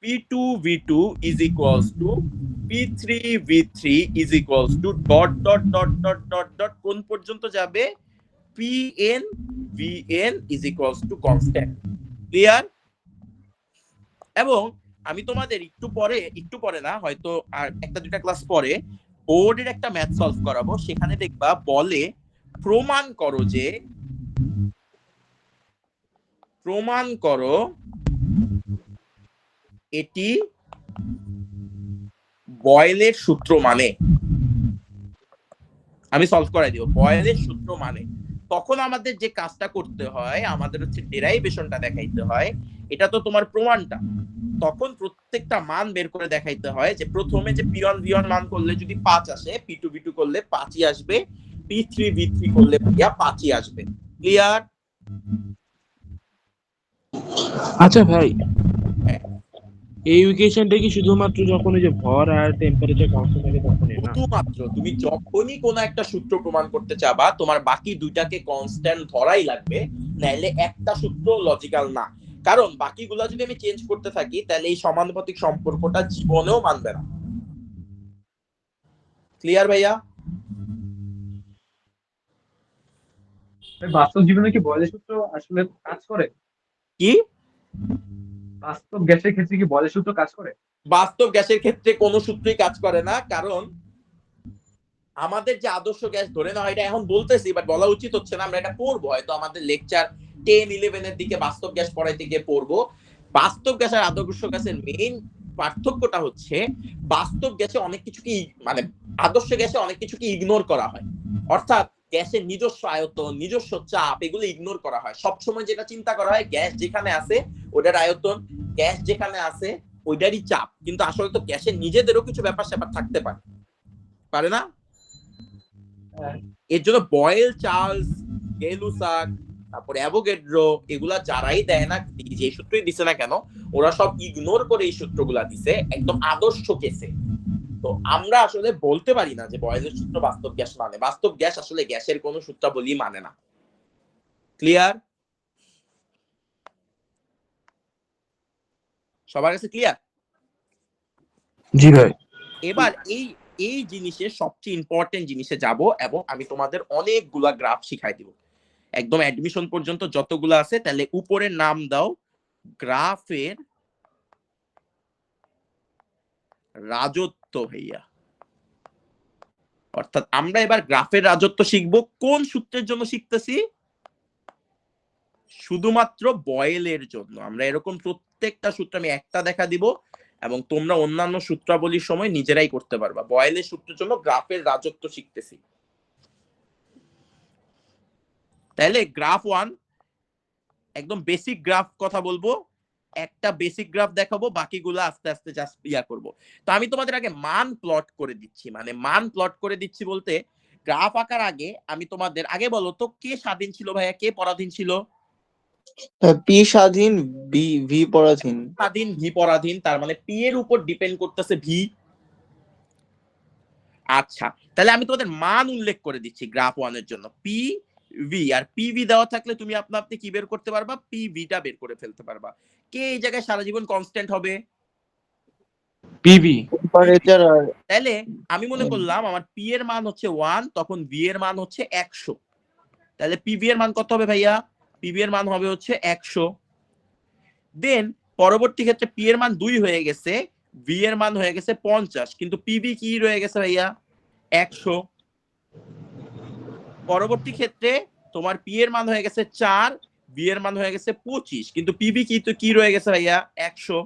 P2 V2 is equals to P3 V3 is equals to dot dot dot dot dot dot কোন পর্যন্ত যাবে? Pn Vn is equals to constant. Clear? এবং আমি তোমাদের একটু পরে না, হয়তো আর একটা দুটা ক্লাস পরে বোর্ডের একটা ম্যাথ সলভ করাবো। সেখানে দেখবা বলে প্রমাণ করো এটি বয়েলের সূত্র মানে। আমি সলভ করাই দিব বয়েলের সূত্র মানে। তখন আমাদের যে কাজটা করতে হয়, আমাদের হচ্ছে ডেরাইভেশনটা দেখাইতে হয়। এটা তো তোমার প্রমাণটা। তখন প্রত্যেকটা মান বের করে দেখাইতে হয় যে প্রথমে যে P1 V1 মান করলে যদি 5 আসে, P2 V2 করলে 5ই আসবে, P3 V3 করলে ভাইয়া 5ই আসবে। ক্লিয়ার? আচ্ছা ভাই, হ্যাঁ, এই ইকুয়েশনটা কি শুধুমাত্র যখন ওই যে ভর আর টেম্পারেচার কনস্ট্যান্ট থাকে তখনই না? শুধুমাত্র তুমি যখনই কোনো একটা সূত্র প্রমাণ করতে চাবা, তোমার বাকি দুইটাকে কনস্ট্যান্ট ধরাই লাগবে, নাইলে একটা সূত্র লজিক্যাল না। কারণ বাকিগুলা যদি আমি চেঞ্জ করতে থাকি তাহলে এই সমানুপাতিক সম্পর্কটা জীবনেও মানবে না। ক্লিয়ার ভাইয়া? বাস্তব জীবনে কি বয়েলের সূত্র আসলে কাজ করে? কি? বাস্তব গ্যাসের ক্ষেত্রে কি বয়েলের সূত্র কাজ করে? বাস্তব গ্যাসের ক্ষেত্রে কোনো সূত্রই কাজ করে না, কারণ আমাদের যে আদর্শ গ্যাস ধরে নেওয়া, এটা এখন বলতেছি বাট বলা উচিত হচ্ছে না, আমরা এটা পড়বো হয়তো আমাদের লেকচার 10-11 এর দিকে বাস্তব গ্যাস পড়াইতে গিয়ে পড়বো। বাস্তব গ্যাস আর আদর্শ গ্যাসের মেইন পার্থক্যটা হচ্ছে বাস্তব গ্যাসে অনেক কিছুকে মানে আদর্শ গ্যাসে অনেক কিছুকে ইগনোর করা হয়। অর্থাৎ গ্যাসের নিজস্ব আয়তন, নিজস্ব চাপ, এগুলো ইগনোর করা হয়। সবসময় যেটা চিন্তা করা হয় গ্যাস যেখানে আছে ওটার আয়তন, গ্যাস যেখানে আছে ওইটারই চাপ। কিন্তু আসলে তো গ্যাসের নিজেদেরও কিছু ব্যাপার স্যাপার থাকতে পারে না? এর জন্য বয়েল, চার্লস, গেলুসাক, তারপরে অ্যাভোগাড্রো, এগুলা যারাই দেয় না, যে সূত্রই দিছে না কেন, ওরা সব ইগনোর করে এই সূত্রগুলা দিছে একদম আদর্শ কেসে। তো আমরা আসলে বলতে পারি না যে বয়েলের সূত্র বাস্তব গ্যাস মানে। বাস্তব গ্যাস আসলে গ্যাসের কোনো সূত্রাবলী মানে না। ক্লিয়ার? সবার কাছে ক্লিয়ার? জি ভাই। এবার এই জিনিসের সবচেয়ে ইম্পর্টেন্ট জিনিসে যাব, এবং আমি তোমাদের অনেকগুলা গ্রাফ শিখাই দিব একদম অ্যাডমিশন পর্যন্ত যতগুলো আছে। তাহলে উপরের নাম দাও গ্রাফের রাজত্ব ভাইয়া। অর্থাৎ আমরা এবার গ্রাফের রাজত্ব শিখবো। কোন সূত্রের জন্য শিখতেছি? শুধুমাত্র বয়েলের জন্য। আমরা এরকম প্রত্যেকটা সূত্র আমি একটা দেখা দিব, এবং তোমরা অন্যান্য সূত্রাবলীর সময় নিজেরাই করতে পারবা। বয়েলের সূত্রের জন্য গ্রাফের রাজত্ব শিখতেছি। তাহলে গ্রাফ 1 একদম বেসিক গ্রাফ কথা বলবো। একটা বেসিক গ্রাফ দেখাবো, বাকিগুলো আস্তে আস্তে জাস্ট ইয়া করব। তো আমি তোমাদের আগে মান প্লট করে দিচ্ছি, মানে মান প্লট করে দিচ্ছি বলতে গ্রাফ আঁকার আগে আমি তোমাদের আগে বলো তো কে স্বাধীন ছিল ভাইয়া, কে পরাধীন ছিল? পি স্বাধীন, বি ভি পরাধীন। স্বাধীন, ভি পরাধীন, তার মানে পি এর উপর ডিপেন্ড করতেছে ভি। আচ্ছা, তাহলে আমি তোমাদের মান উল্লেখ করে দিচ্ছি গ্রাফ 1 এর জন্য। পি ভি, আর পি ভি দেওয়া থাকলে তুমি আপনা আপনি কি বের করতে পারবা? পি ভিটা বের করে ফেলতে পারবা। কে এই জায়গায় সারা জীবন কনস্ট্যান্ট হবে? পিভি। টেম্পারেচার আর তাহলে আমি মনে করলাম আমার পি এর মান হচ্ছে 1, তখন ভি এর মান হচ্ছে 100। তাহলে পিভি এর মান কত হবে ভাইয়া? পিভি এর মান হবে হচ্ছে 100। দেন পরবর্তী ক্ষেত্রে পি এর মান 2 হয়ে গেছে, ভি এর মান হয়ে গেছে 50, কিন্তু পিভি কি রয়ে গেছে ভাইয়া? 100। পরবর্তী ক্ষেত্রে তোমার পি এর মান হয়ে গেছে 4, ভি এর মান হয়ে গেছে 25, কিন্তু পিভি কি রয়ে গেছে ভাইয়া? 100।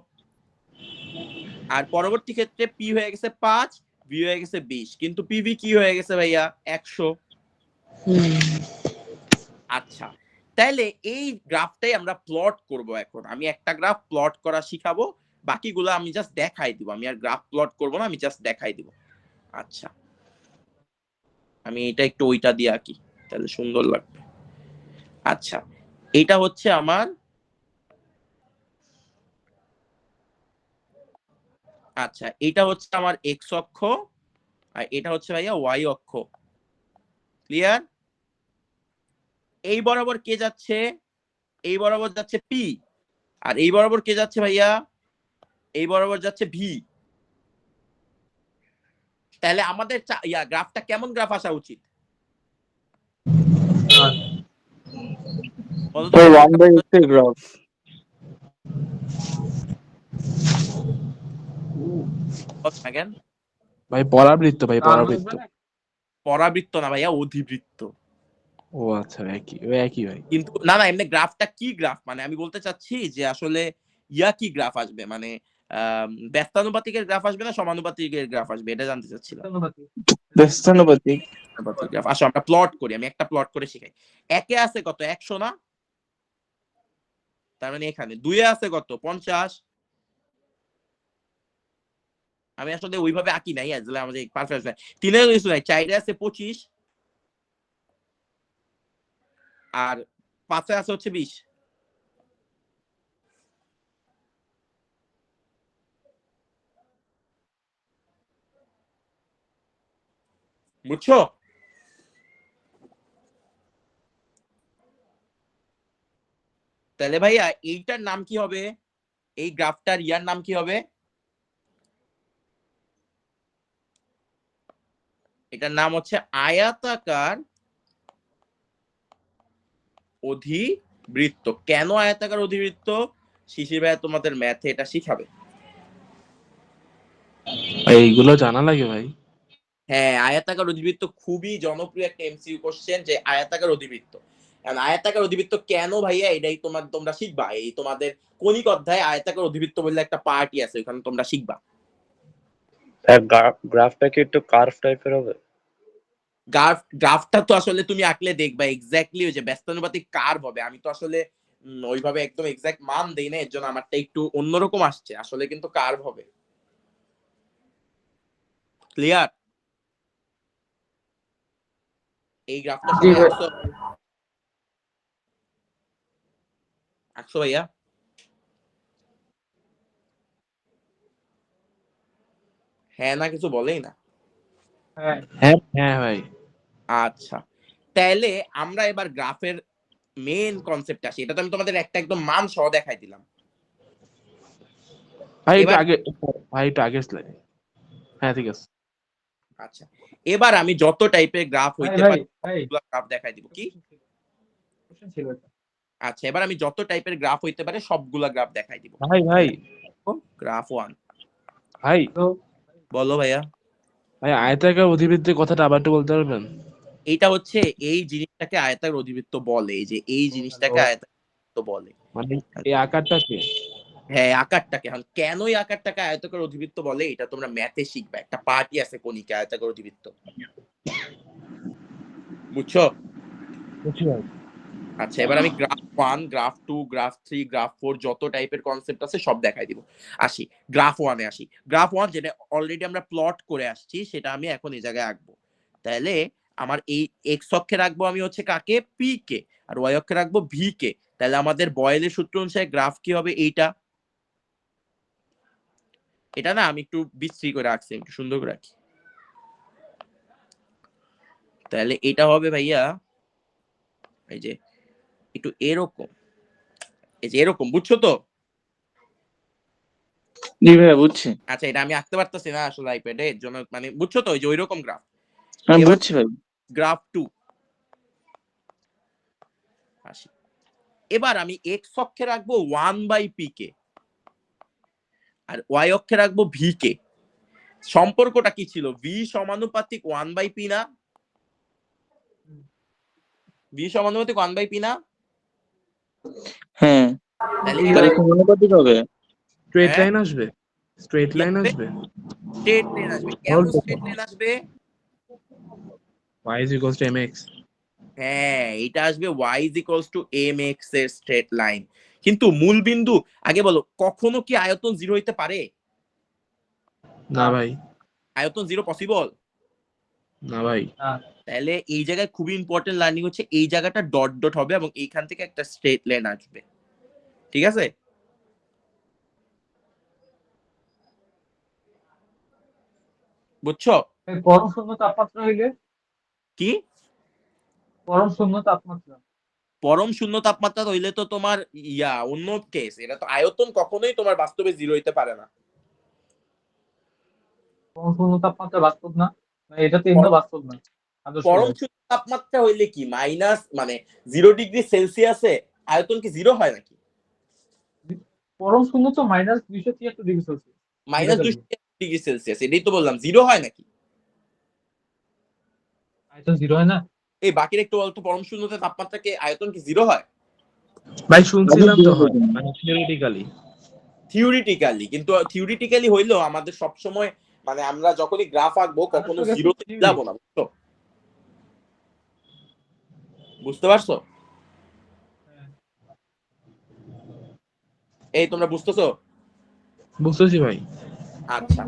আর পরবর্তী ক্ষেত্রে পি হয়ে গেছে 5, ভি হয়ে গেছে 20, কিন্তু পিভি কি হয়ে গেছে ভাইয়া? 100। আচ্ছা, তাহলে এই গ্রাফটাই আমরা প্লট করব। এখন আমি একটা গ্রাফ প্লট করা শিখাবো, বাকিগুলো আমি জাস্ট দেখাই দিব। আমি আর গ্রাফ প্লট করব না, আমি জাস্ট দেখাই দিব। আচ্ছা, আমি এটা একটু ওইটা দিয়ে আঁকি, তাহলে সুন্দর লাগবে। আচ্ছা, এটা হচ্ছে আমার, আচ্ছা এটা হচ্ছে আমার এক্স অক্ষ, আর এটা হচ্ছে ভাইয়া ওয়াই অক্ষ। ক্লিয়ার? এই বরাবর কে যাচ্ছে? এই বরাবর যাচ্ছে পি, আর এই বরাবর কে যাচ্ছে ভাইয়া? এই বরাবর যাচ্ছে ভি। তাহলে আমাদের গ্রাফটা কেমন গ্রাফ আসা উচিত? বলো তো 1/x এর গ্রাফ। again? ভাই পরাবৃত্ত, ভাই পরাবৃত্ত। পরাবৃত্ত না ভাইয়া, অধিবৃত্ত। ও আচ্ছা, একই একই ভাই। কিন্তু না না, এমনি গ্রাফটা কি গ্রাফ, মানে আমি বলতে চাচ্ছি যে আসলে কি গ্রাফ আসবে, মানে ব্যস্তানুপাতিকের গ্রাফ আসবে না সমানুপাতিকের গ্রাফ আসবে, এটা জানতে চাচ্ছিলাম। ব্যস্তানুপাতিক। গ্রাফ আসো আমরা প্লট করি, আমি একটা প্লট করে শিখাই। একে আছে কত? 100 না? তার মানে এখানে 2 এ আছে কত? 50। আমি আসলে ওইভাবে আঁকি নাই, আসলে আমাদের পারফেক্ট নাই। 3 এর কিছু নাই, 4 এ আছে 25, আর 5 এ আছে হচ্ছে 20। বুঝছো? তাহলে ভাইয়া এইটার নাম কি হবে? এই গ্রাফটার ইয়ার নাম কি হবে? এটার নাম হচ্ছে আয়তাকার অধিবৃত্ত। কেন আয়তাকার অধিবৃত্ত? শিশির ভাইয়া তোমাদের ম্যাথে এটা শিখাবে। এইগুলো জানা লাগে ভাই। হ্যাঁ, আয়তাকার অধিবৃত্ত খুবই জনপ্রিয় একটা এমসিকিউ কোশ্চেন, যে আয়তাকার অধিবৃত্ত। কারণ আয়তাকার অধিবৃত্ত কেন ভাইয়া, এটাই তোমরা শিখবা। এই তোমাদের কণিক অধ্যায়ে আয়তাকার অধিবৃত্ত বলে একটা পার্টি আছে, ওখানে তোমরা শিখবা। গ্রাফটা কি একটু কার্ভ টাইপের হবে? গ্রাফটা তো আসলে তুমি আঁকলে দেখবা এক্স্যাক্টলি ওই যে ব্যস্তানুপাতিক কার্ভ হবে। আমি তো আসলে ওইভাবে একদম এক্সাক্ট মান দেই না, এর জন্য আমারটা একটু অন্যরকম আসছে, আসলে কিন্তু কার্ভ হবে। ক্লিয়ার? এই গ্রাফটা জি সবাই ভাই। আঁকছো? আঁকছো ভাইয়া? হ্যাঁ না কিছু বলেই না। হ্যাঁ হ্যাঁ হ্যাঁ ভাই। আচ্ছা, তাহলে আমরা এবার গ্রাফের মেইন কনসেপ্ট আসি। এটা তো আমি তোমাদের একটা একদম মান সহ দেখাই দিলাম। ভাই একটু এবার আগে, ভাই একটু আগের স্লাইড। হ্যাঁ ঠিক আছে। আচ্ছা, এবার আমি যত টাইপের গ্রাফ ভাই হইতে ভাই পারে ভাই সবগুলা গ্রাফ দেখাই দিব। কি? কোশ্চেন ছিল এটা। আচ্ছা, এবার আমি যত টাইপের গ্রাফ হইতে পারে সবগুলা গ্রাফ দেখাই দিব। ভাই ভাই গ্রাফ 1। ভাই তো বলো ভাইয়া। ভাই আয়তাকার অধিবৃত্তের কথাটা আবার একটু বলতে পারবেন? এইটা হচ্ছে এই জিনিসটাকে আয়তাকার অধিবৃত্ত বলে, এই যে এই জিনিসটাকে আয়তাকার অধিবৃত্ত বলে। মানে এই আকারটাকে। হ্যাঁ, আকারটাকে। এখন কেন এই আকারটাকে আয়তাকার অধিবৃত্ত বলে এটা তোমরা ম্যাথে শিখবে, একটা পার্টি আছে কোনিকে আয়তাকার অধিবৃত্ত। বুঝছো? বুঝছি ভাই। আচ্ছা, এবার আমি গ্রাফ 1, গ্রাফ 2, গ্রাফ 3, গ্রাফ 4 যত টাইপের কনসেপ্ট আছে সব দেখাই দিব। আসি গ্রাফ 1 এ আসি। গ্রাফ 1 যেটা অলরেডি আমরা প্লট করে আসছি সেটা আমি এখন এই জায়গায় আঁকবো। তাহলে আমার এই এক্স অক্ষে রাখবো আমি হচ্ছে কাকে, পি কে, আর ওয়াই অক্ষে রাখবো ভি কে। তাহলে আমাদের বয়েলের সূত্র অনুসারে গ্রাফ কি হবে, এইটা। এটা না আমি একটু বিশ্রী করে রাখছি, একটু সুন্দর করে রাখি। তাহলে এটা হবে ভাইয়া এই যে একটু এরকম, এই যে এরকম, বুঝছো তো? জি ভাইয়া বুঝছি, আচ্ছা, এটা আমি আঁকতে পারতেছি না আসলে আইপ্যাডে, এর জন্য মানে বুঝছো তো, ওই যে ওইরকম গ্রাফ। আমি এবার বুঝছি ভাই। গ্রাফ 2 আসি। এবার আমি এক্স অক্ষে রাখবো 1/p কে, আর ওয়াই অক্ষে রাখবো ভি কে। সম্পর্কটা কি ছিল, ভি সমানুপাতিক 1/p না? ভি সমানুপাতিক 1/p না? হ্যাঁ, তাহলে তাহলে এবারে কি অনুপাতিক হবে? স্ট্রেট হ্যাঁ লাইন আসবে, স্ট্রেট কি লাইন আসবে, আসবে। স্ট্রেট লাইন আসবে। কেন Solve স্ট্রেট লাইন আসবে? y is equals to mx। হ্যাঁ, এটা আসবে y is equals to mx এর স্ট্রেট লাইন। কিন্তু মূল বিন্দু, আগে বলো, কখনো কি আয়তন 0 হইতে পারে? না ভাই, আয়তন 0 পসিবল না ভাই। তাহলে এই জায়গায় খুবই ইম্পর্টেন্ট লার্নিং হচ্ছে, এই জায়গাটা ডট ডট হবে এবং এইখান থেকে একটা স্ট্রেট লাইন আসবে। ঠিক আছে? বুঝছো? পরম শূন্য তাপমাত্রা হইলে, কি পরম শূন্য তাপমাত্রা, পরম শূন্য তাপমাত্রা হইলে তো তোমার অন্য কেস। এটা তো আয়তন কখনোই তোমার বাস্তবে 0 হইতে পারে না। পরম শূন্য তাপমাত্রা বাস্তব না, মানে এটা তো এমনি বাস্তব না আদর্শ। পরম শূন্য তাপমাত্রা হইলে কি মাইনাস মানে 0 ডিগ্রি সেলসিয়াসে আয়তন কি 0 হয় নাকি? পরম শূন্য তো -273 ডিগ্রি সেলসিয়াস। -200 ডিগ্রি সেলসিয়াস, এটাই তো বললাম, 0 হয় নাকি? আয়তন 0 হয় না? এই বাকির একটু বলতো, পরম শূন্যতে তাপমাত্রাকে আয়তন কি 0 হয়? ভাই শুনছিলাম তো হয়, মানে থিওরিটিক্যালি। থিওরিটিক্যালি, কিন্তু থিওরিটিক্যালি হইলেও আমাদের সব সময় মানে আমরা যখনই গ্রাফ আঁকবো কখনো 0-তে যাবো না, বুঝছো? বুঝতে পারছো? এই তোমরা বুঝতেছো? বুঝতেছি ভাই। আচ্ছা,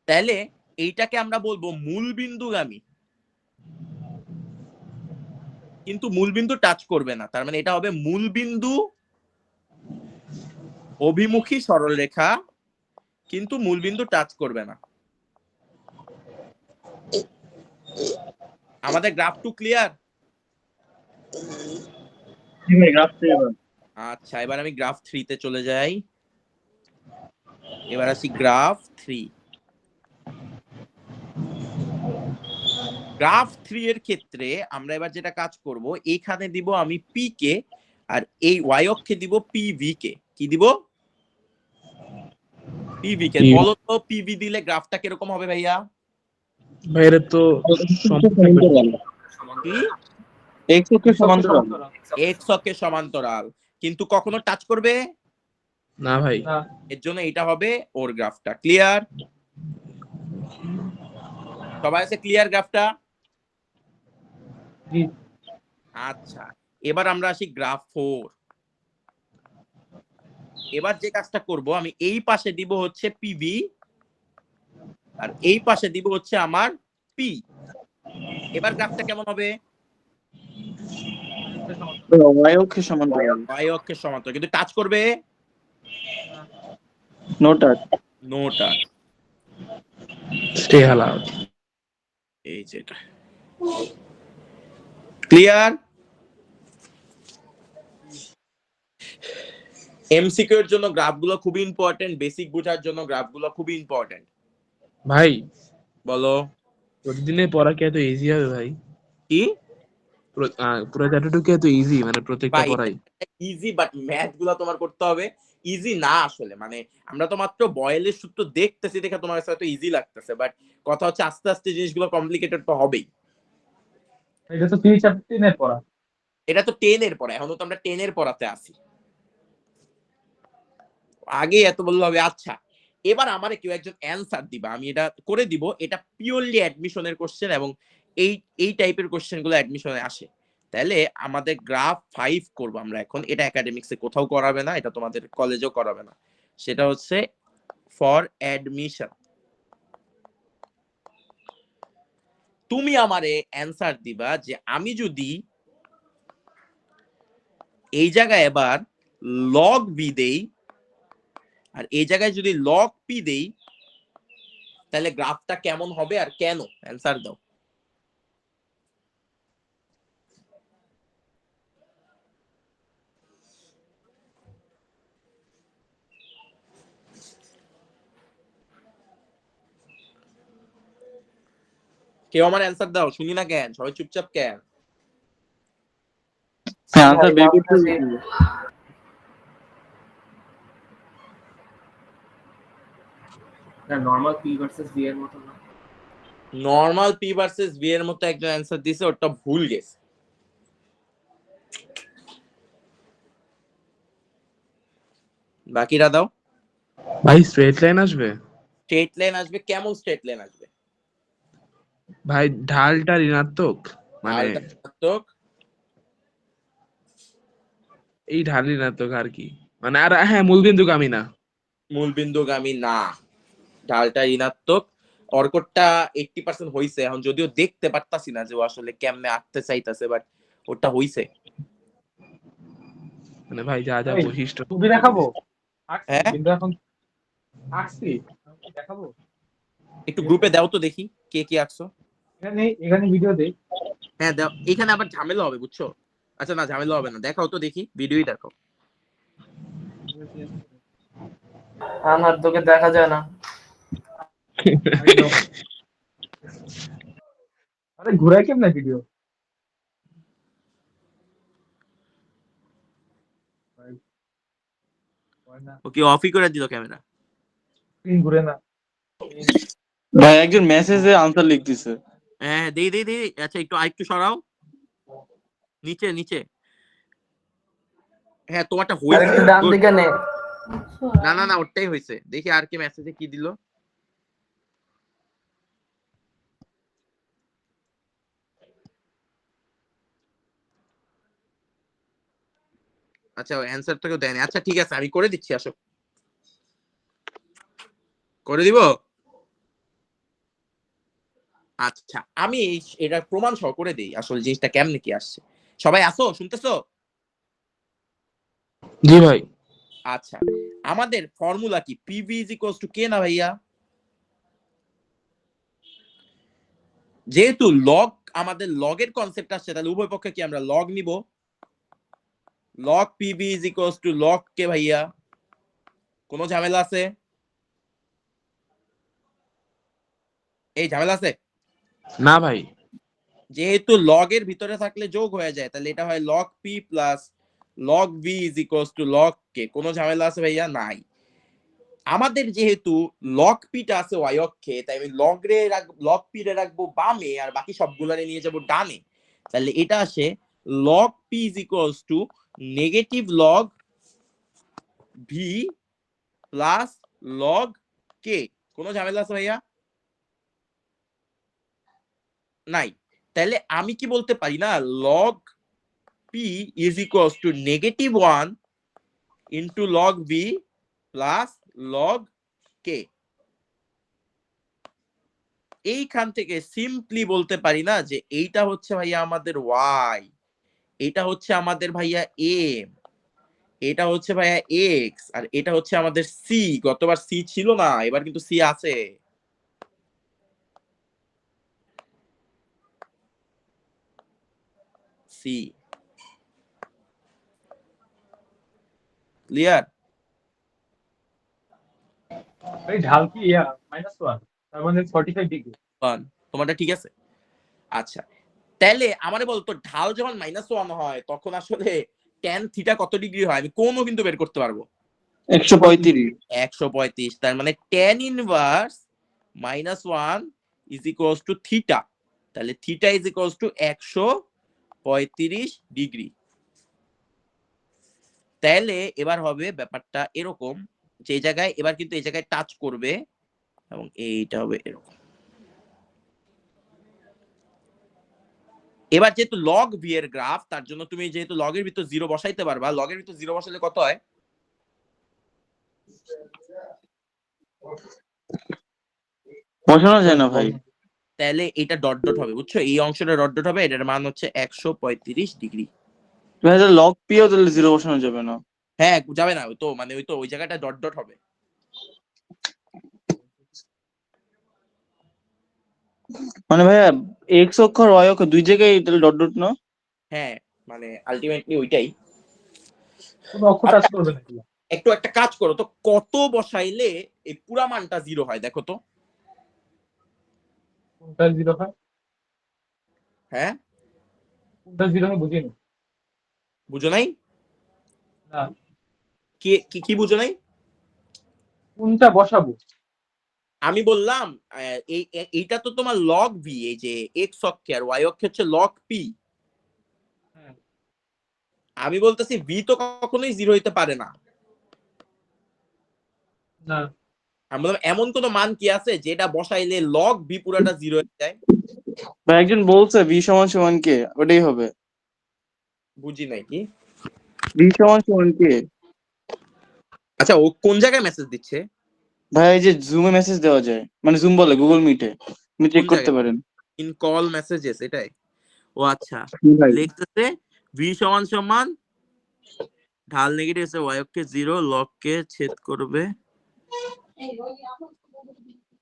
তাহলে এইটাকে আমরা বলবো মূল বিন্দুগামী, কিন্তু মূল বিন্দু টাচ করবে না। তার মানে এটা হবে মূল বিন্দু অভিমুখী সরলরেখা, কিন্তু মূল বিন্দু টাচ করবে না। আমাদের গ্রাফ 2 ক্লিয়ার? আচ্ছা, এবার আমি গ্রাফ 3 তে চলে যাই। এবার আসি গ্রাফ 3। গ্রাফ 3 এর ক্ষেত্রে আমরা এবার যেটা কাজ করব, এইখানে দিব আমি পি কে, আর এই ওয়াই অক্ষে দিব পিভি কে। কি দিব? পিভি কে। বলো তো পিভি দিলে গ্রাফটা কিরকম হবে ভাইয়া? ভাই এটা তো কি? এক্স অক্ষের সমান্তরাল। এক্স অক্ষের সমান্তরাল, কিন্তু কখনো টাচ করবে না ভাই। না। এর জন্য এটা হবে ওর গ্রাফটা। ক্লিয়ার? সবাই আছে ক্লিয়ার গ্রাফটা? জি। আচ্ছা, এবার আমরা আসি গ্রাফ 4। এবার যে কাজটা করব, আমি এই পাশে দিব হচ্ছে পিভি, আর এই পাশে দিব হচ্ছে আমার পি। এবার গ্রাফটা কেমন হবে? ওয়াই অক্ষের সমান্তরাল। ওয়াই অক্ষের সমান্তরাল, কিন্তু টাচ করবে no touch. No touch. Stay allowed. এই যেটা ক্লিয়ার। এমসিকিউ এর জন্য গ্রাফগুলো খুবই ইম্পর্টেন্ট, বেসিক বোঝার জন্য গ্রাফগুলো খুবই ইম্পর্টেন্ট। ভাই বলো। প্রতিদিনের পড়া কি এত ইজি হবে ভাই? কি পুরো চ্যাপ্টারটা কি এত ইজি, মানে প্রত্যেকটা ভাই, পড়াই? ইজি, বাট ম্যাথ গুলো তোমার করতে হবে। ইজি না আসলে, মানে আমরা তো মাত্র বয়েলের সূত্র দেখতেছি দেখে তোমার কাছে হয়তো ইজি লাগতেছে, বাট কথা হচ্ছে আস্তে আস্তে জিনিসগুলো কমপ্লিকেটেড তো হবেই। এটা তো 3 এর পড়া। এটা তো 10 এর পড়া, এখনো তো আমরা 10 এর পড়াতে আসি। আগে এত বললে হবে? আচ্ছা, এবার আমারে কেউ একজন অ্যান্সার দিবা, আমি এটা করে দিব। এটা পিওরলি অ্যাডমিশনের কোশ্চেন এবং এই এই টাইপের কোশ্চেন গুলো অ্যাডমিশনে আসে। তাহলে আমাদের গ্রাফ 5 করব আমরা এখন। এটা একাডেমিক্সে কোথাও করাবে না, এটা তোমাদের কলেজেও করাবে না। সেটা হচ্ছে ফর অ্যাডমিশন। তুমি আমারে অ্যান্সার দিবা যে আমি যদি এই জায়গায় এবার লগ বি দেই আর এই জায়গায় যদি লগ পি দেই তাহলে গ্রাফটা কেমন হবে আর কেন? অ্যান্সার দাও। কেউ আমার অ্যান্সার দাও, শুনি না কেন? সবাই চুপচাপ কেন? হ্যাঁ আনসার বের করতে ভাবতেছি। হবে। নর্মাল পি ভার্সেস ভি এর মতো না। নর্মাল পি ভার্সেস ভি এর মতো একজন অ্যান্সার দিছে, ওটা ভুল গেছে। বাকিরা দাও। ভাই স্ট্রেট লাইন আসবে? স্ট্রেট লাইন আসবে। কেমন স্ট্রেট লাইন আসবে? ভাই ঢালটা ঋণাত্মক, মানে ঢালটা ঋণাত্মক। এই ঢাল ঋণাত্মক আর কি, মানে আর হ্যাঁ মূলবিন্দুগামী না। মূলবিন্দুগামী না, ঢালটা ঋণাত্মক। অর্কটটা 80% হইছে, এখন যদিও দেখতে পারতাছি না যে ও আসলে কেমনে আঁকতে চাইতাছে, বাট ওটা হইছে। মানে ভাই যা যা এই, বৈশিষ্ট্য। ছবি দেখাবো? আঁকছি হ্যাঁ? কিন্তু এখন আঁকছি, আমি কি দেখাবো? একটু গ্রুপে দাও তো দেখি কে কি আঁকছো। এখানে ভিডিও দেই। হ্যাঁ দাও, এখানে আবার ঝামেলা হবে বুঝছো। আচ্ছা না, ঝামেলা হবে না, দেখাও তো দেখি, ভিডিওই দেখাও। আমার তোকে দেখা যায় না। আরে ঘুরাই কেমনে ভিডিও? ওকে অফই করে দিল ক্যামেরা। স্ক্রিন ঘুরে না। ভাই একজন মেসেজে আনসার লিখতেছে। হ্যাঁ দেই দেই দেই। আচ্ছা একটু আরেকটু সরাও নিচে নিচে। হ্যাঁ তোমারটা আর হইছে। একটু ডান Good. দিকে নে। না না না, ওটাই হইছে। দেখি আর কি মেসেজে কি দিল। আচ্ছা অ্যান্সারটাকেও দেয়নি। আচ্ছা ঠিক আছে, আমি করে দিচ্ছি, আসো করে দিব। আচ্ছা আমি এটা প্রমাণ সহ করে দিই আসলে জিনিসটা কেমনে কি আসছে। সবাই আসো, শুনতেছো? জি ভাই। আচ্ছা আমাদের ফর্মুলা কি? পিভি ইজ ইকুয়ালস টু কে না ভাইয়া? যেহেতু লগ, আমাদের লগের কনসেপ্ট আসছে, তাহলে উভয় পক্ষে কি আমরা লগ নিব? Log PV is equals to log K ভাইয়া। কোনো ঝামেলা আছে? এই ঝামেলা আছে? না ভাই। যেহেতু লগের ভিতরে থাকলে যোগ হয়ে যায়, তাহলে এটা হয় log P plus log V is equals to log K. কোনো ঝামেলা আছে ভাইয়া? নাই। আমাদের যেহেতু লগ পিটা আছে ওয়াই অক্ষে, তাই আমি লগ পি রে রাখবো বামে আর বাকি সবগুলারে নিয়ে যাব ডানে। তাহলে এটা আসে log P is equals to negative log V plus log K. কোনো ঝামেলা আছে ভাইয়া? নাই। তাহলে আমি কি বলতে পারি না, log P is equals to negative 1 into log V plus log K. এইখান থেকে সিম্পলি বলতে পারি না যে এইটা হচ্ছে ভাইয়া আমাদের ওয়াই, এটা হচ্ছে আমাদের ভাইয়া এম, এটা হচ্ছে ভাইয়া এক্স, আর এটা হচ্ছে আমাদের সি। গতবার সি ছিল না, এবার কিন্তু সি আছে। C clear? এই ঢাল কি -1, তার মানে 45 ডিগ্রি। তোমারটা ঠিক আছে। আচ্ছা তাহলে আমারে বলতো ঢাল যখন -1 হয় তখন আসলে ট্যান থিটা কত ডিগ্রি হয়? আমি কোনও কিন্তু বের করতে পারবো। 135। 135। তার মানে tan inverse -1 is equals to theta. তাহলে theta is equals to 135 degree. তাহলে এবার হবে ব্যাপারটা এরকম যে এই জায়গায় এবার কিন্তু এই জায়গায় টাচ করবে এবং এইটা হবে এরকম। এবার যেহেতু লগ ভি এর গ্রাফ, তার জন্য তুমি যেহেতু লগের ভিতর 0 বসাইতে পারবা, লগের ভিতর 0 বসালে কত হয়? বসানো যায় না ভাই। তাহলে এটা ডট ডট হবে, বুঝছো? এই অংশটা ডট ডট হবে, এটার মান হচ্ছে 135 ডিগ্রি। ভাই লগ পিও তাহলে 0 বসানো যাবে না। হ্যাঁ, যাবে না, ওই তো মানে ওই জায়গাটা ডট ডট হবে। মানে ভাইয়া এক্স অক্ষ আর ওয়াই অক্ষ দুই জায়গায় তাহলে ডট ডট না? হ্যাঁ, মানে আলটিমেটলি ওইটাই। কোনো অক্ষ টাচ করবে নাকি? একটু একটা কাজ করো তো, কত বসাইলে এই পুরা মানটা 0 হয় দেখো তো। কোনটা 0 হয়? হ্যাঁ, কোনটা 0 হয় বুঝিনি। বুঝো নাই? না, কি কি কি বুঝো নাই? কোনটা বসাবো? আমি বললাম এইটা তো তোমার লগ ভি, এই যে এক্স অক্ষে আর ওয়াই অক্ষে হচ্ছে লগ পি। হ্যাঁ, আমি বলতেছি ভি তো কখনোই 0 হইতে পারে না। না, আমি বললাম এমন কোন মান কি আছে যেটা বসাইলে লগ ভি পুরাটা 0 হয়ে যায়? ভাই একজন বলছে ভি সমান সমান কে, ওটাই হবে। বুঝি নাই কি। ভি সমান সমান কে? আচ্ছা, ও কোন জায়গায় মেসেজ দিচ্ছে? ভাই এই যে জুমে মেসেজ দেওয়া যায়, মানে জুম বলে গুগল মিটে, আপনি চেক কোন করতে জায়গায়? পারেন। ইন কল মেসেজেস, এটাই? ও আচ্ছা, ভাই লিখতেছে ভি সমান সমান ঢাল নেগেটিভ আছে ওয়াই অক্ষে 0, লগ কে ছেদ করবে।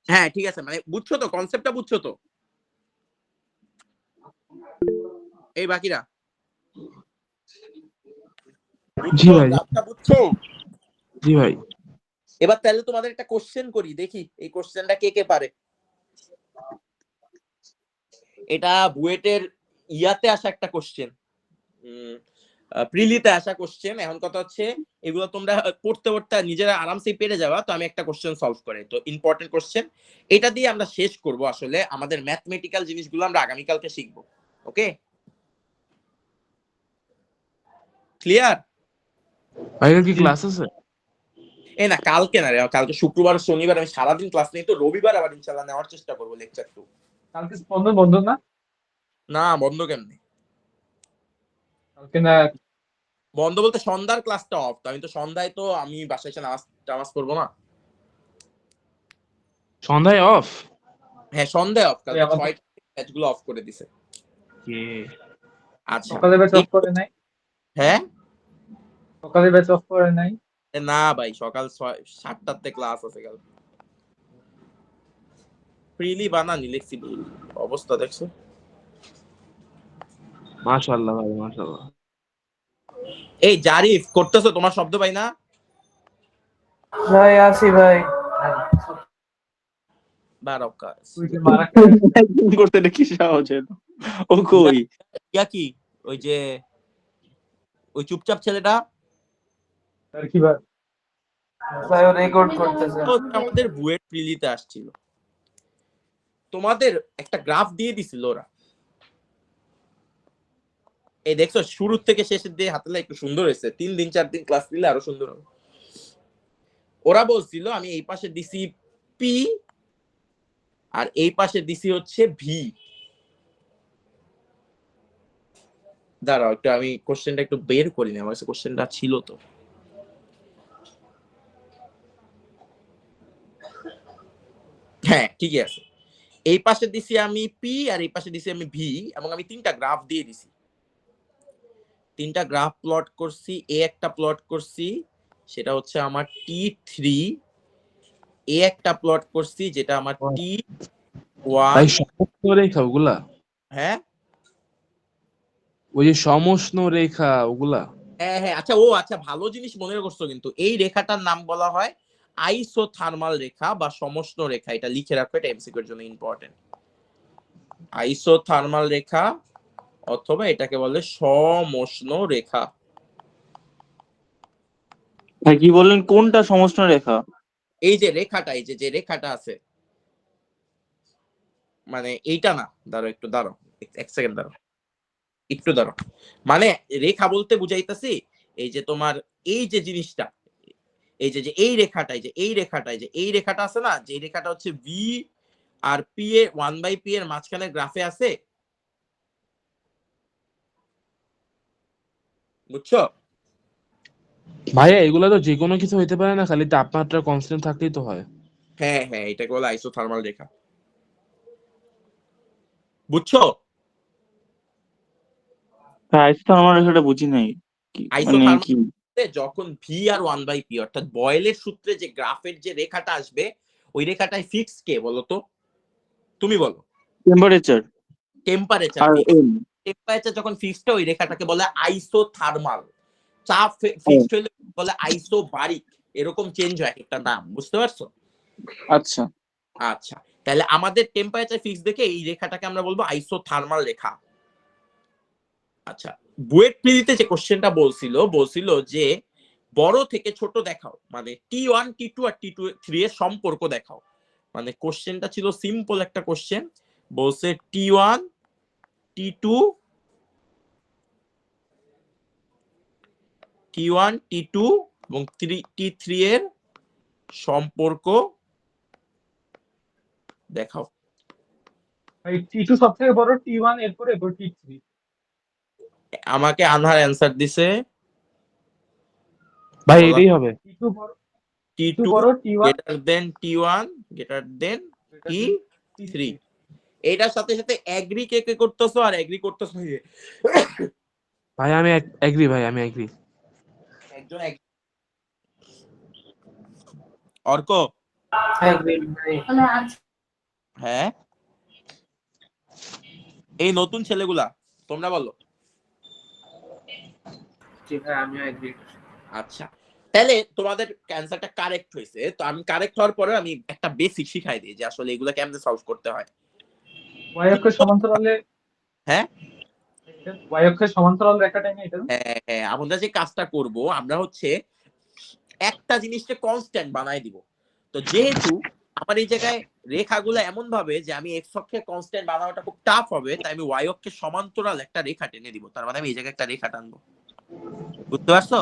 হ্যাঁ ঠিক আছে, মানে বুঝছো তো, কনসেপ্টটা বুঝছো তো? এই বাকিরা জি বুঝছো, ভাই, গ্রাফটা বুঝছো? জি ভাই। এবার তাহলে তোমাদের একটা কোশ্চেন করি, দেখি এই কোশ্চেনটা কে কে পারে। এটা বুয়েটের ইয়াতে আসা একটা কোশ্চেন, প্রিলিতে আসা কোশ্চেন। এখন কথা হচ্ছে এগুলো তোমরা পড়তে পড়তে নিজেরা আরামসে পেরে যাবা। তো আমি একটা কোশ্চেন সলভ করে, তো ইম্পর্টেন্ট কোশ্চেন, এটা দিয়ে আমরা শেষ করব। আসলে আমাদের ম্যাথমেটিক্যাল জিনিসগুলো আমরা আগামীকালকে শিখবো। ওকে, ক্লিয়ার? ভাইয়ের কি ক্লাস আছে? এই না, কালকে না রে, কালকে শুক্রবার শনিবার আমি সারাদিন ক্লাস নেই, তো রবিবার আবার ইনশাল্লাহ নেওয়ার চেষ্টা করবো লেকচার টু। কালকে স্পন্দন বন্ধ না? না, বন্ধ কেমনে? কালকে না, বন্ধ বলতে সন্ধ্যার ক্লাসটা অফ, তো আমি তো সন্ধ্যায় তো আমি বাসায় এসে নামাজ টামাজ করবো না। সন্ধ্যায় অফ? হ্যাঁ, সন্ধ্যায় অফ, ওই কালকে আমাদের 6টা ব্যাচগুলো অফ করে দিছে। আচ্ছা, সকালে ব্যাচ অফ করে নাই? হ্যাঁ। সকালে ব্যাচ অফ করে নাই? না ভাই, সকাল 7টাতে ক্লাস আছে কাল। ফ্রিলি বানানি লিখছি, অবস্থা দেখছো? মাশাআল্লাহ ভাই, মাশাআল্লাহ। এই জারিফ করতেছো, তোমার শব্দ পাই না। ভাই আসি ভাই। বারকাস তুই কি মারা খেয়ে আসছিস? একদম করতে এটা কি সহজ হলো? ও কই? ইয়া কি, ওই যে ওই চুপচাপ ছেলেটা, তার কি ভাই? ভাই ও রেকর্ড করতেছে। ও আমাদের বুয়েট প্রিলিতে আসছিল। তোমাদের একটা গ্রাফ দিয়ে দিছিল ওরা, এই দেখছো শুরুর থেকে শেষের দিয়ে হাতে একটু সুন্দর হয়েছে। 3 দিন 4 দিন ক্লাস দিলে আরো সুন্দর হবে। ওরা বলছিল আমি এই পাশে দিছি পি আর এই পাশে দিছি হচ্ছে ভি। দাঁড়াও একটু, আমি কোশ্চেনটা একটু বের করি না, আমার কাছে কোশ্চেনটা ছিল তো। হ্যাঁ ঠিকই আছে, এই পাশে দিছি আমি পি আর এই পাশে দিছি আমি ভি, এবং আমি 3টা গ্রাফ দিয়ে দিছি। 3টা গ্রাফ প্লট করছি। এ একটা প্লট করছি, সেটা হচ্ছে আমার T3। এ একটা প্লট করছি যেটা আমার T1। ভাই সমষ্ণ রেখা ওগুলা? হ্যাঁ ওই যে সমষ্ণ রেখা ওগুলা? হ্যাঁ হ্যাঁ, আচ্ছা ও আচ্ছা, ভালো জিনিস মনে করছো কিন্তু। এই রেখাটার নাম বলা হয় আইসোথার্মাল রেখা বা সমষ্ণ রেখা। এটা লিখে রাখো, এটা এমসিকিউর জন্য ইম্পর্টেন্ট। আইসোথার্মাল রেখা অথবা এটাকে বলে সমষ্ণ রেখা। ভাই কি বললেন, কোনটা সমষ্ণ রেখা? এই যে রেখাটা, এই যে যে রেখাটা আছে, মানে এইটা না, দাঁড়াও একটু দাঁড়াও, এক সেকেন্ড দাঁড়াও, একটু দাঁড়াও। মানে রেখা বলতে বুঝাইতেছি এই যে তোমার এই যে জিনিসটা, এই যে যে এই রেখাটা, এই যে এই রেখাটা, এই যে এই রেখাটা আছে না, যে রেখাটা হচ্ছে ভি আর পি এর 1/p এর মাঝখানে গ্রাফে আছে, বুঝছো? ভাইয়া এগুলো তো যে কোনো কিছু হইতে পারে না, খালি তাপমাত্রা কনস্ট্যান্ট থাকলেই তো হয়। হ্যাঁ হ্যাঁ, এটাকে বলে আইসোথার্মাল রেখা। বুঝছো? আমার সেটা বুঝি নাই কি মানে আইসোথার্মাল কি যখন ভি আর 1/p অর্থাৎ বয়েলের সূত্রে যে গ্রাফের যে রেখাটা আসবে ওই রেখাটায় ফিক্স কে বলতো? তুমি বলো। টেম্পারেচার টেম্পারেচার আর ফিক্স। এম। টেম্পারেচার যখন ফিক্সড ওই রেখাটাকে বলে আইসোথার্মাল। চাপ ফিক্সড হলে বলে আইসোবারিক। এরকম চেঞ্জ হয় একটা নাম, বুঝতে পারছো? আচ্ছা আচ্ছা, তাহলে আমাদের টেম্পারেচার ফিক্স দেখে এই রেখাটাকে আমরা বলবো আইসোথার্মাল রেখা। আচ্ছা, বুয়েট প্রিলিতে যে কোশ্চেনটা বলছিল যে বড় থেকে ছোট দেখাও, মানে T1 T2 আর T3 এর সম্পর্ক দেখাও। মানে কোশ্চেনটা ছিল সিম্পল একটা কোশ্চেন, বলছে T1 T2 এবং T3 এর সম্পর্ক দেখাও। T2 সব থেকে বড়, T1 এরপরে T3। আমাকে আনহার অ্যান্সার দিছে ভাই বলা, এটাই হবে। T2 বড়, T2 বড়, T1 greater than T1 greater than T3। এটার সাথে সাথে এগ্রি কে কে করতেছো আর এগ্রি করতেছো ভাই আমি এগ্রি, ভাই আমি এগ্রি। একজন অর্ক। হ্যাঁ, এই নতুন ছেলেগুলা তোমরা বলো। জি ভাই আমিও এগ্রি। আচ্ছা, তাহলে তোমাদের অ্যান্সারটা কারেক্ট হয়েছে। তো আমি কারেক্ট হওয়ার পরে আমি একটা বেসিক শিখাই দিই যে আসলে এগুলা কেমনে সলভ করতে হয়। y অক্ষের সমান্তরালে। হ্যাঁ y অক্ষের সমান্তরাল রেখাটা নিয়ে এটা। হ্যাঁ হ্যাঁ, আমরা যে কাজটা করব আমরা হচ্ছে একটা জিনিসকে কনস্ট্যান্ট বানাই দিব। তো যেহেতু আমার এই জায়গায় রেখাগুলো এমন ভাবে যে আমি এক্স অক্ষে কনস্ট্যান্ট বানানোটা খুব টাফ হবে, তাই আমি ওয়াই অক্ষের সমান্তরাল একটা রেখা টেনে দিব। তার মানে আমি এই জায়গায় একটা রেখা টানবো, বুঝতে পারছো?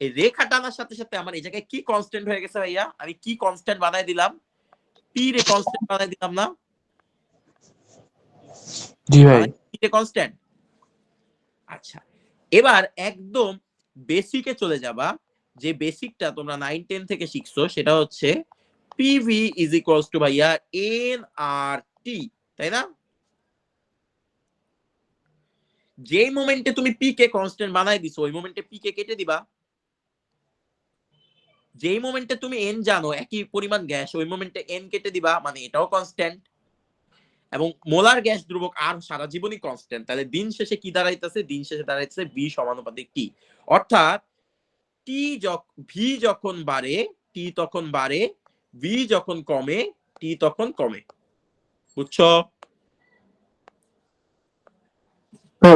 এই রেখা টানার সাথে সাথে আমার এই জায়গায় কি কনস্ট্যান্ট হয়ে গেছে ভাইয়া? আমি কি কনস্ট্যান্ট বানাই দিলাম? পি রে কনস্ট্যান্ট বানাই দিলাম না? জি ভাই। পি রে কনস্ট্যান্ট। আচ্ছা, এবার একদম বেসিকে চলে যাবা। যে বেসিকটা তোমরা 9-10 থেকে শিখছো সেটা হচ্ছে পিভি ইজ ইকুয়ালস টু ভাইয়া এন আর টি, তাই না? যে মোমেন্টে তুমি পি কে কনস্ট্যান্ট বানাই দিছো ওই মোমেন্টে পি কে কেটে দিবা। যেই মোমেন্টে তুমি এন জানো একই পরিমাণ গ্যাস, ওই মোমেন্টে এন কেটে দিবা, মানে এটাও কনস্ট্যান্ট। এবং মোলার গ্যাস ধ্রুবক আর সারা জীবনই কনস্ট্যান্ট। তাহলে দিন শেষে কি দাঁড়াইতেছে? দিন শেষে দাঁড়াইতেছে ভি সমানুপাতিক টি। অর্থাৎ ভি যখন বাড়ে টি তখন বাড়ে, ভি যখন কমে টি তখন কমে। বুঝছো?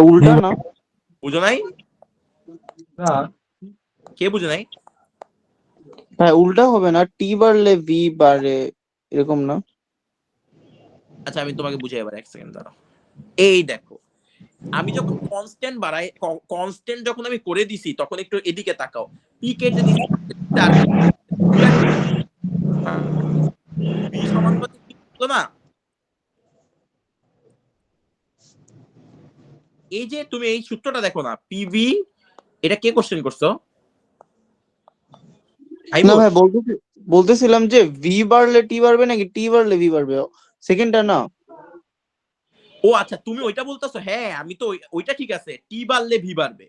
উল্টা না? বুঝো নাই? না, কে বুঝো নাই? হ্যাঁ উল্টা হবে না, টি বাড়লে ভি বাড়ে এরকম না? আচ্ছা আমি তোমাকে বুঝাই এবার, এক সেকেন্ড দাঁড়াও। এই দেখো, আমি যখন কনস্ট্যান্ট বাড়াই, কনস্ট্যান্ট যখন আমি করে দিছি তখন একটু এদিকে তাকাও। পি কেটে দিছি আর ভি সমানুপাতিক কি হলো না? এই যে তুমি এই সূত্রটা দেখো না, পিভি, এটা কে কোশ্চেন করছো? না ভাই বলতেছিলাম যে ভি বাড়লে টি বাড়বে নাকি টি বাড়লে ভি বাড়বে, সেকেন্ডটা না? ও আচ্ছা, তুমি ওইটা বলতেছো। হ্যাঁ আমি তো ওইটা ঠিক আছে, টি বাড়লে ভি বাড়বে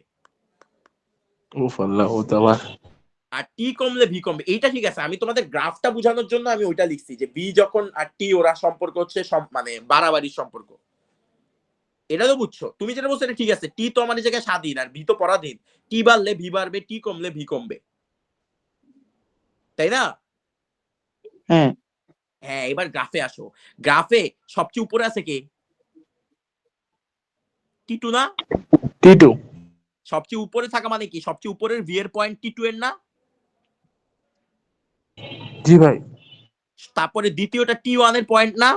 উফ আল্লাহ, ও তো আবার আর টি কমলে ভি কমবে, এইটা ঠিক আছে। আমি তোমাদের গ্রাফটা বোঝানোর জন্য আমি ওইটা লিখছি যে ভি যখন আর টি ওরা সম্পর্ক হচ্ছে মানে বাড়াবাড়ির সম্পর্ক। এটা তো বুঝছো? তুমি যেটা বলছো এটা ঠিক আছে, টি তো আমার এই জায়গায় স্বাধীন আর ভি তো পরাধীন। টি বাড়লে ভি বাড়বে, টি কমলে ভি কমবে, তাই না? হ্যাঁ হ্যাঁ, এবার গ্রাফে আসো। গ্রাফে সবচেয়ে উপরে আছে কে? টি2 না? টি2। সবচেয়ে উপরে থাকা মানে কি? সবচেয়ে উপরের ভি এর পয়েন্ট টি2 এর না? জি ভাই। তারপরে দ্বিতীয়টা টি1 এর পয়েন্ট না?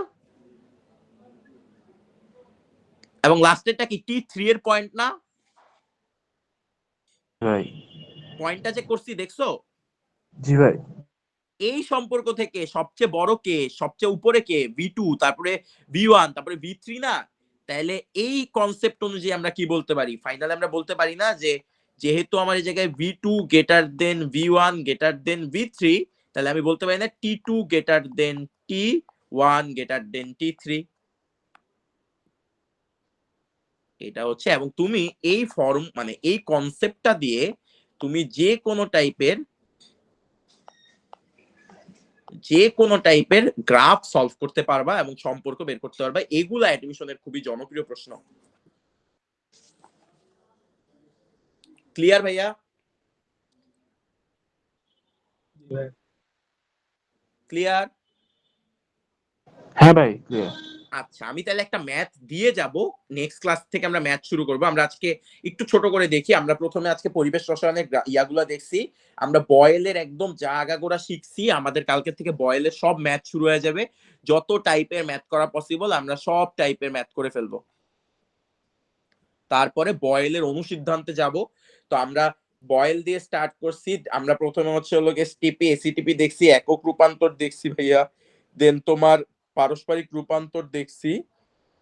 এবং লাস্টেরটা কি টি3 এর পয়েন্ট না? ভাই। পয়েন্টটা যে করছি দেখছো? জি ভাই। এই সম্পর্ক থেকে সবচেয়ে বড় কে, সবচেয়ে উপরে কে? ভি2, তারপরে ভি1, তারপরে ভি3 না? তাহলে এই কনসেপ্ট অনুযায়ী আমরা কি বলতে পারি? ফাইনালি আমরা বলতে পারি না যে যেহেতু আমার এই জায়গায় V2 greater than V1 greater than V3, তাহলে আমি বলতে পারি না T2 greater than T1 greater than T3। এটা হচ্ছে, এবং তুমি এই ফর্ম মানে এই কনসেপ্টটা দিয়ে তুমি যে কোনো টাইপের গ্রাফ সলভ করতে পারবা এবং সম্পর্ক বের করতে পারবা। এগুলা অ্যাডমিশনের খুবই জনপ্রিয় প্রশ্ন। ক্লিয়ার ভাইয়া? ক্লিয়ার? হ্যাঁ ভাই ক্লিয়ার। আচ্ছা, আমি তাহলে একটা ম্যাথ দিয়ে যাব। নেক্সট ক্লাস থেকে আমরা ম্যাথ শুরু করব। আমরা আজকে একটু ছোট করে দেখি। আমরা প্রথমে আজকে পরিবেশ রসায়নের ইয়াগুলো দেখছি, আমরা বয়েলের একদম যা আগাগোড়া শিখছি। আমাদের কালকে থেকে বয়েলের সব ম্যাথ শুরু হয়ে যাবে। যত টাইপের ম্যাথ করা পসিবল আমরা সব টাইপের ম্যাথ করে ফেলবো। তারপরে বয়েলের অনুসিদ্ধান্তে যাব। তো আমরা বয়েল দিয়ে স্টার্ট করছি। আমরা প্রথমে হচ্ছে হলো এসটিপি এসিটিপি দেখছি, একক রূপান্তর দেখছি ভাইয়া, দেন তোমার পারস্পরিক রূপান্তর দেখছি,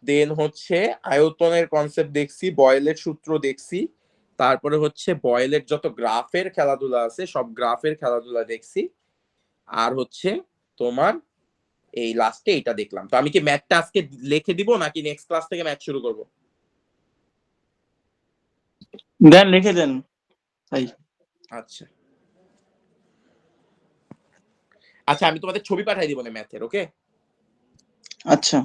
দেন হচ্ছে আয়তনের কনসেপ্ট দেখছি, বয়েলের সূত্র দেখছি, তারপরে হচ্ছে বয়েলের যত গ্রাফের খেলাধুলা আছে সব গ্রাফের খেলাধুলা দেখছি, আর হচ্ছে তোমার এই লাস্টে এটা দেখলাম। তো আমি কি ম্যাথটা আজকে লিখে দিব নাকি নেক্সট ক্লাস থেকে ম্যাথ শুরু করব? দেন লিখে দেন তাই। আচ্ছা আচ্ছা, আমি তোমাদের ছবি পাঠাই দিব না ম্যাথের, ওকে? আচ্ছা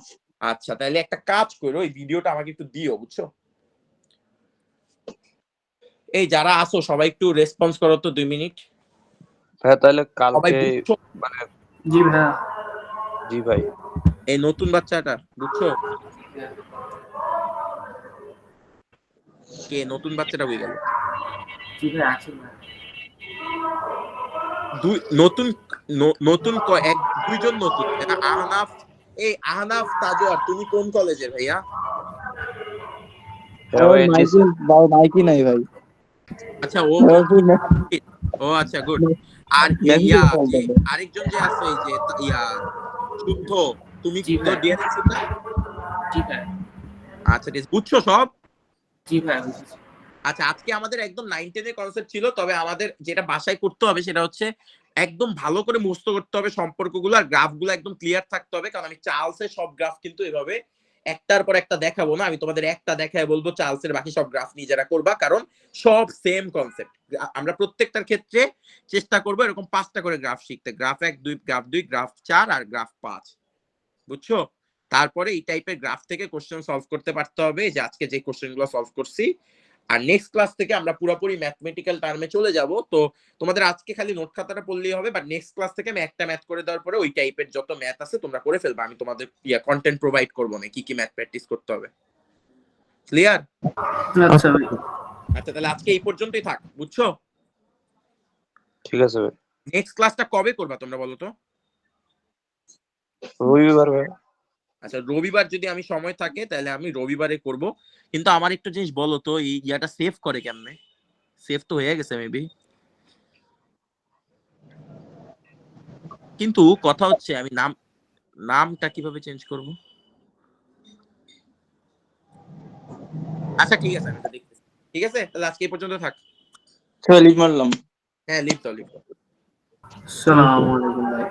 আচ্ছা, তাহলে একটা কাজ করো, এই ভিডিওটা আমাকে একটু দিও, বুঝছো? এই যারা আসো সবাই একটু রেসপন্স করো তো 2 মিনিট। ভাইয়া তাহলে সবাই কালকে বুঝছো? মানে জি ভাইয়া। জি ভাই। এই নতুন বাচ্চাটা বুঝছো? কে নতুন বাচ্চাটা হয়ে গেল? জি ভাই আছি ভাই। নতুন নতুন এক দুইজন নতুন। আহনাফ, এই আহনাফ তাজওয়ার, তুমি কোন কলেজের ভাইয়া? মাইকি নাই ভাই। আচ্ছা ও আচ্ছা, গুড। আর আরেকজন যে আছে এই যে শুদ্ধ, তুমি জি ভাই। ডিএনএস না? জি ভাই। আচ্ছা ঠিক আছে, বুঝছো সব? জি ভাই বুঝেছি। আচ্ছা, আজকে আমাদের একদম 9-10 এর কনসেপ্ট ছিল, তবে আমাদের যেটা বাসায় করতে হবে সেটা হচ্ছে একদম ভালো করে মুখস্থ করতে হবে সম্পর্কগুলো, আর গ্রাফগুলো একদম ক্লিয়ার থাকতে হবে। কারণ আমি চার্লসের সব গ্রাফ কিন্তু এভাবে একটার পর একটা দেখাবো না, আমি তোমাদের একটা দেখায় বলবো, চার্লসের বাকি সব গ্রাফ নিজেরা করবা, কারণ সব সেম কনসেপ্ট। আমরা প্রত্যেকটার ক্ষেত্রে চেষ্টা করবো এরকম 5টা করে গ্রাফ শিখতে, গ্রাফ 1, 2, গ্রাফ 2, গ্রাফ 4 আর গ্রাফ 5, বুঝছো? তারপরে এই টাইপের গ্রাফ থেকে কোশ্চেন সলভ করতে পারতে হবে, যে আজকে যে কোশ্চেনগুলো সলভ করছি। আর নেক্সট ক্লাস থেকে আমরা পুরোপুরি ম্যাথমেটিক্যাল টার্মে চলে যাব। তো তোমাদের আজকে খালি নোট খাতাটা পড়লেই হবে, বাট নেক্সট ক্লাস থেকে আমি একটা ম্যাথ করে দেওয়ার পরে ওই টাইপের যত ম্যাথ আছে তোমরা করে ফেলবা। আমি তোমাদের কন্টেন্ট প্রোভাইড করবো না কি কি ম্যাথ প্র্যাকটিস করতে হবে। ক্লিয়ার? আচ্ছা ভাই। আচ্ছা, তাহলে আজকে এই পর্যন্তই থাক, বুঝছো? ঠিক আছে ভাই। নেক্সট ক্লাসটা কবে করবা তোমরা বলো তো? রবিবার ভাই। আচ্ছা, রবিবার যদি আমি সময় থাকে তাহলে আমি রবিবারে করব। কিন্তু আমার একটা জিনিস বলো তো, এই ইয়াটা সেভ করে কেমনে? সেভ তো হয়ে গেছে মেবি, কিন্তু কথা হচ্ছে আমি নামটা কিভাবে চেঞ্জ করব? আচ্ছা ঠিক আছে, আমি এটা দেখতেছি। ঠিক আছে, তাহলে আজকে এই পর্যন্ত থাক। লিভ মারলাম। হ্যাঁ, লিভ দাও। আসসালামু আলাইকুম ভাই।